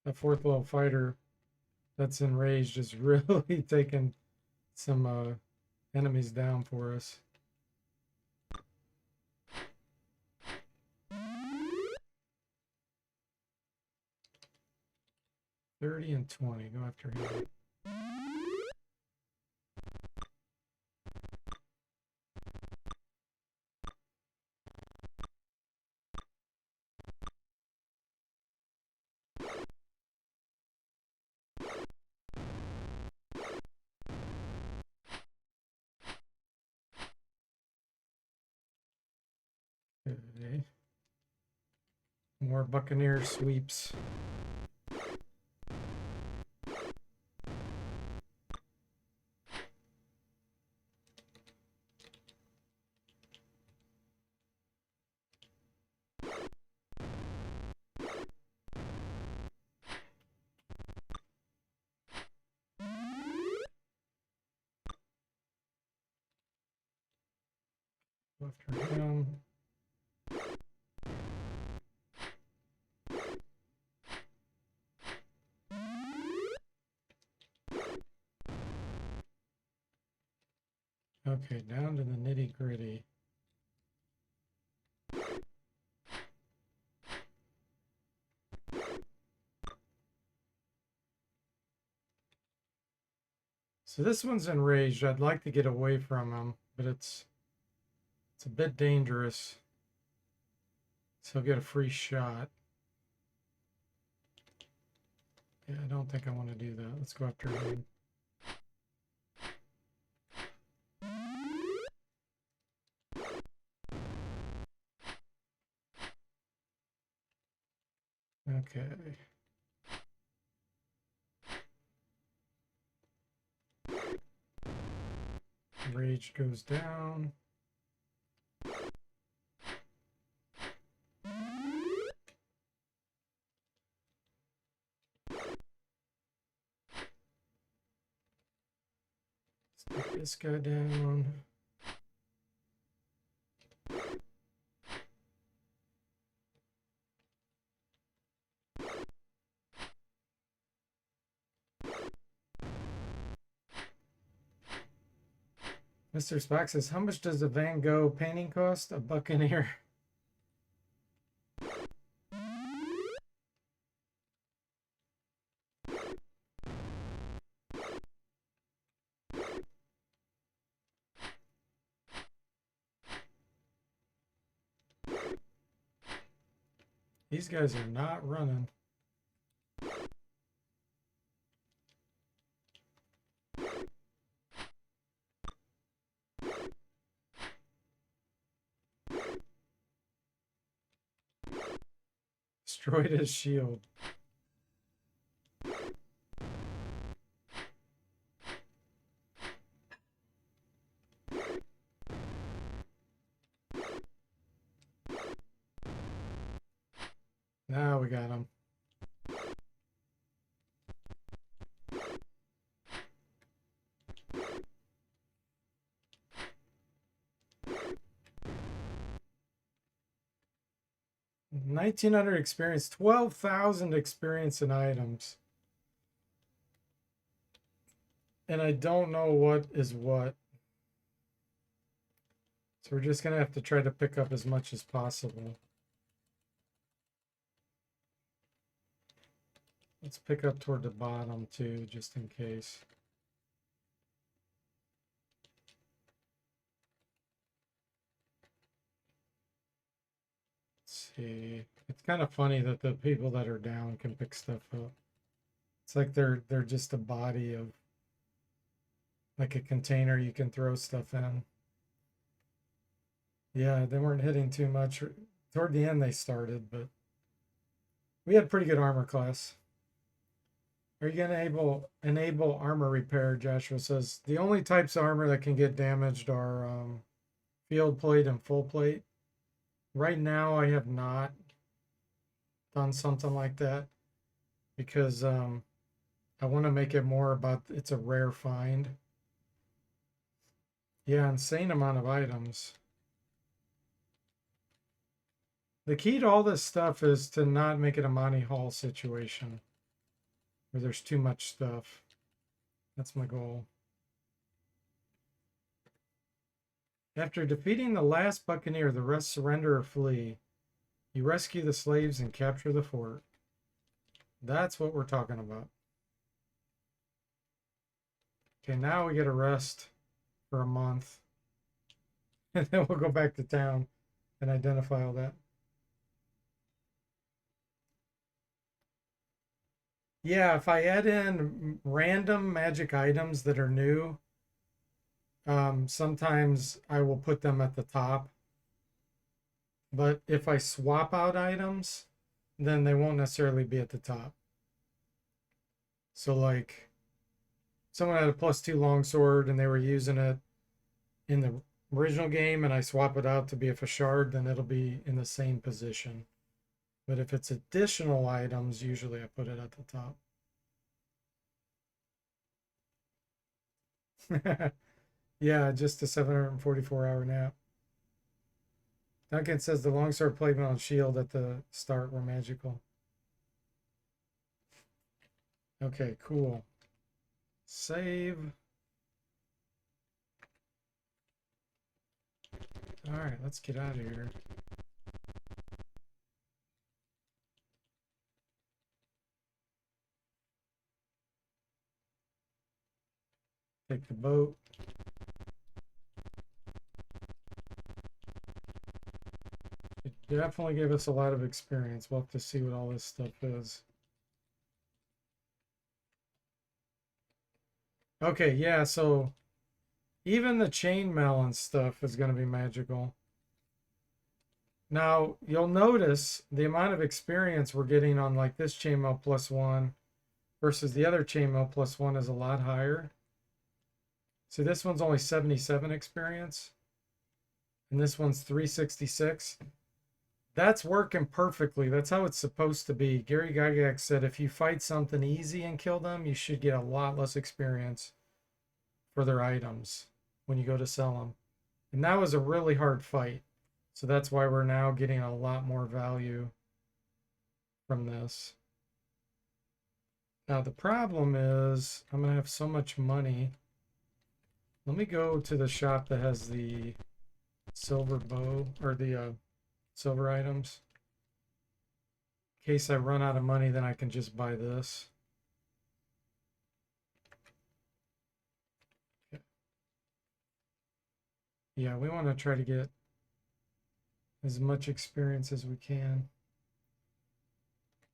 A fourth level fighter that's enraged is really taking some enemies down for us. $30 and $20. Go after him. Okay. More Buccaneer sweeps. After him. Okay, down to the nitty gritty. So this one's enraged. I'd like to get away from him, but it's a bit dangerous. So he'll get a free shot. Yeah, I don't think I want to do that. Let's go after him. Okay. Rage goes down. Let's take this guy down. Mr. Spock says, how much does a Van Gogh painting cost? A Buccaneer. These guys are not running. Destroyed his shield. Now we got him. $1,900 experience, 12,000 experience in items. And I don't know what is what. So we're just going to have to try to pick up as much as possible. Let's pick up toward the bottom too, just in case. see. It's kind of funny that the people that are down can pick stuff up. It's like they're just a body of like a container you can throw stuff in. Yeah, they weren't hitting too much. Toward the end they started, but we had pretty good armor class. Are you gonna enable armor repair? Joshua says the only types of armor that can get damaged are field plate and full plate. Right now I have not done something like that because I want to make it more about it's a rare find. Yeah, insane amount of items. The key to all this stuff is to not make it a Monty Hall situation where there's too much stuff. That's my goal. After defeating the last Buccaneer, the rest surrender or flee. You rescue the slaves and capture the fort. That's what we're talking about. Okay, now we get a rest for a month. And then we'll go back to town and identify all that. Yeah, if I add in random magic items that are new, sometimes I will put them at the top. But if I swap out items, then they won't necessarily be at the top. So like someone had a +2 longsword and they were using it in the original game and I swap it out to be a Fashard, then it'll be in the same position. But if it's additional items, usually I put it at the top. Yeah, just a 744-hour nap. Duncan says the longsword, plate mail, and shield at the start were magical. Okay, cool. Save. All right, let's get out of here. Take the boat. It definitely gave us a lot of experience. We'll have to see what all this stuff is. Okay, yeah, so even the chainmail and stuff is going to be magical. Now, you'll notice the amount of experience we're getting on like this chainmail +1 versus the other chainmail +1 is a lot higher. See, this one's only 77 experience, and this one's 366. That's working perfectly. That's how it's supposed to be. Gary Gygax said if you fight something easy and kill them, you should get a lot less experience for their items when you go to sell them. And that was a really hard fight. So that's why we're now getting a lot more value from this. Now the problem is I'm going to have so much money. Let me go to the shop that has the silver bow or the silver items. In case I run out of money, then I can just buy this. Okay. Yeah, we want to try to get as much experience as we can.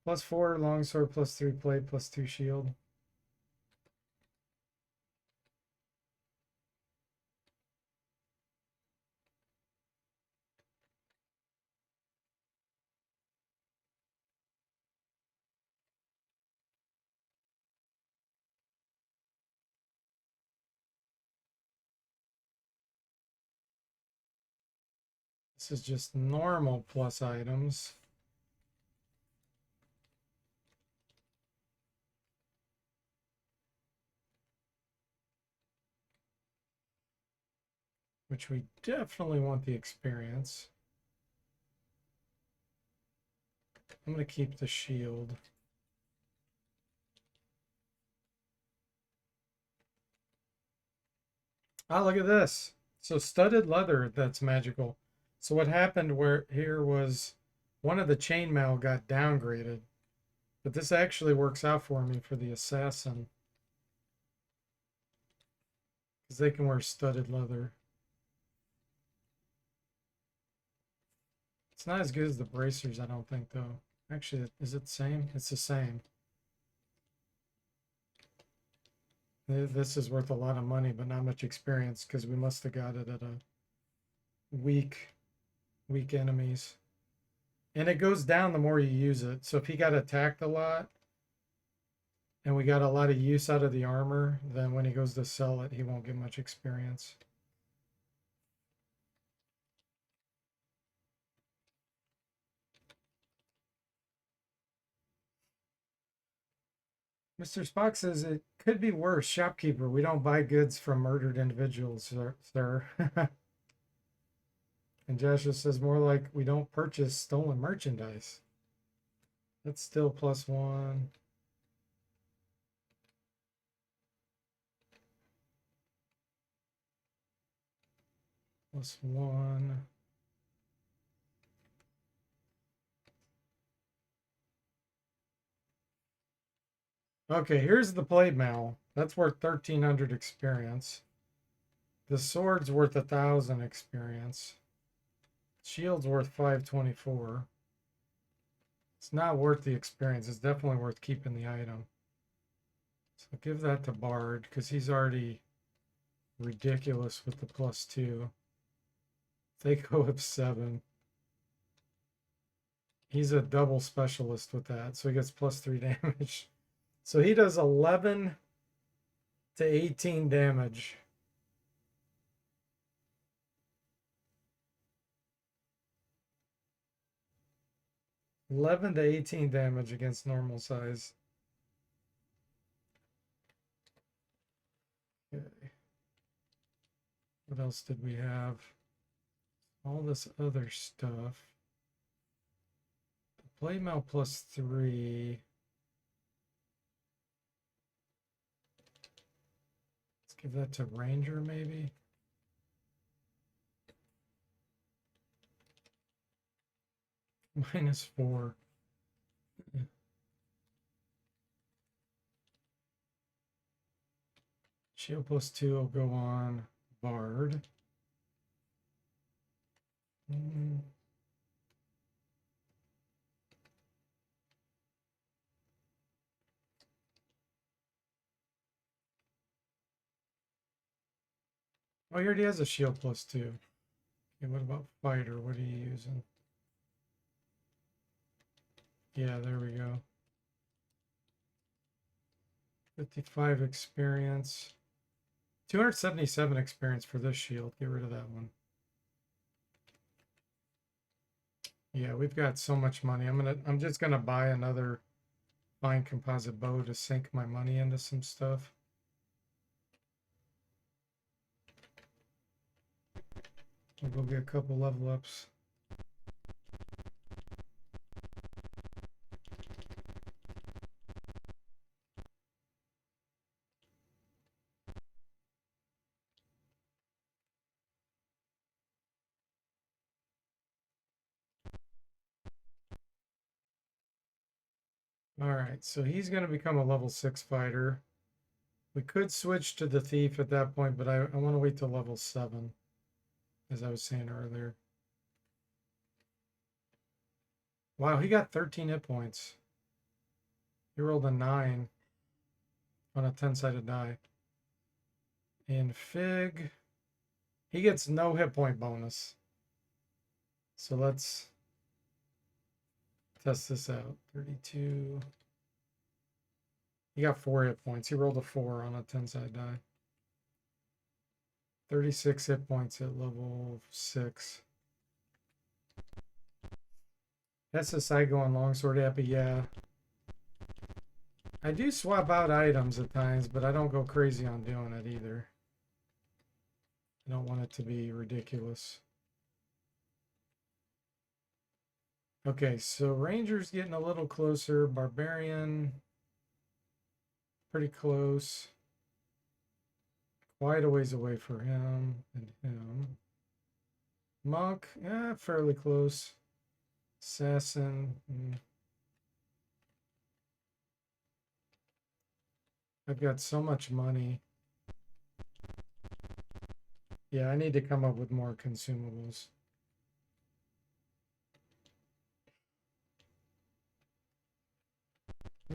+4 longsword, +3 plate, +2 shield. This is just normal plus items. Which we definitely want the experience. I'm going to keep the shield. Ah, look at this. So studded leather, that's magical. So what happened where here was one of the chainmail got downgraded. But this actually works out for me for the assassin. Because they can wear studded leather. It's not as good as the bracers, I don't think, though. Actually, is it the same? It's the same. This is worth a lot of money, but not much experience because we must have got it at a weak enemies. And it goes down the more you use it. So if he got attacked a lot and we got a lot of use out of the armor, then when he goes to sell it, he won't get much experience. Mr. Spock says it could be worse. Shopkeeper, we don't buy goods from murdered individuals, sir. And Joshua says more like we don't purchase stolen merchandise. That's still +1. +1. Okay, here's the plate mail. That's worth 1,300 experience. The sword's worth 1,000 experience. Shield's worth 524. It's not worth the experience. It's definitely worth keeping the item. So give that to Bard because he's already ridiculous with the +2. They go up 7. He's a double specialist with that, so he gets +3 damage. So he does 11 to 18 damage. $11 to 18 damage against normal size. Okay. What else did we have? All this other stuff. The playmail +3. Let's give that to Ranger maybe. -4. Shield +2 will go on Bard. Oh, he already has a shield +2. Okay, what about fighter? What are you using? Yeah, there we go. 55 experience. 277 experience for this shield. Get rid of that one. Yeah, we've got so much money. I'm just gonna buy another fine composite bow to sink my money into some stuff. We'll go get a couple level ups. All right, so he's going to become a level 6 fighter. We could switch to the thief at that point, but I want to wait till level 7, as I was saying earlier. Wow, he got 13 hit points. He rolled a 9 on a 10-sided die. And Fig, he gets no hit point bonus. So let's test this out. 32. He got 4 hit points. He rolled a 4 on a 10-sided die. 36 hit points at level 6. SSI going longsword happy, yeah. I do swap out items at times, but I don't go crazy on doing it either. I don't want it to be ridiculous. Okay, so Ranger's getting a little closer. Barbarian, pretty close. Quite a ways away for him and him. Monk, yeah, fairly close. Assassin. I've got so much money. Yeah, I need to come up with more consumables.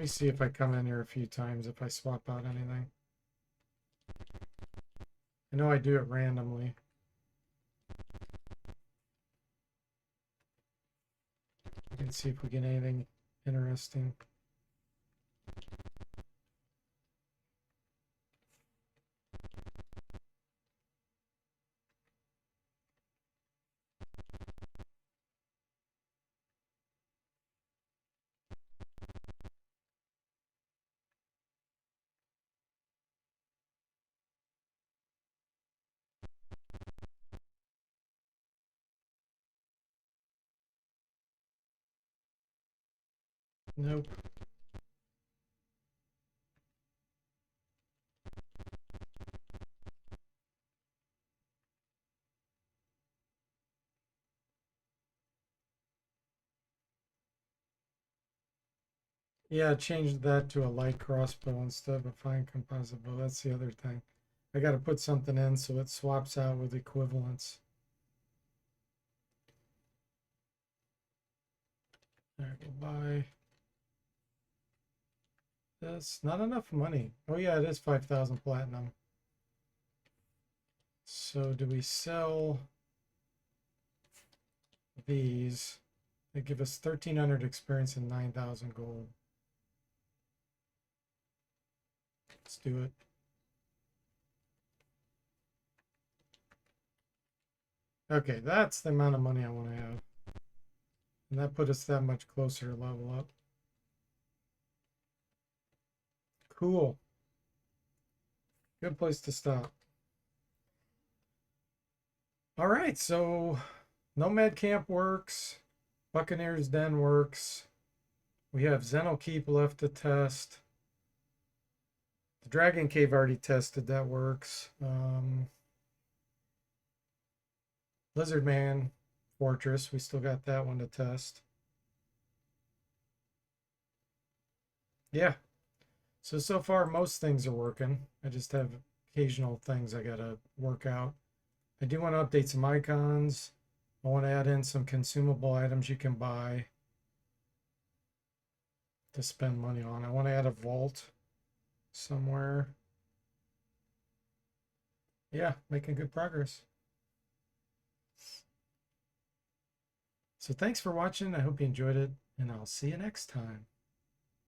Let me see if I come in here a few times, if I swap out anything. I know I do it randomly. Let's see if we get anything interesting. Nope. Yeah, I changed that to a light crossbow instead of a fine composite bow. That's the other thing. I got to put something in so it swaps out with equivalents. All right, we'll buy this. Not enough money. Oh yeah, it is 5,000 platinum. So do we sell these? They give us 1,300 experience and 9,000 gold. Let's do it. Okay, that's the amount of money I want to have. And that put us that much closer to level up. Cool. Good place to stop. All right, so Nomad Camp works. Buccaneer's Den works. We have Zeno Keep left to test. The Dragon Cave already tested, that works. Lizard Man Fortress, we still got that one to test. Yeah. So far most things are working. I just have occasional things I gotta work out. I do want to update some icons. I want to add in some consumable items you can buy to spend money on. I want to add a vault somewhere. Yeah, making good progress. So thanks for watching. I hope you enjoyed it, and I'll see you next time.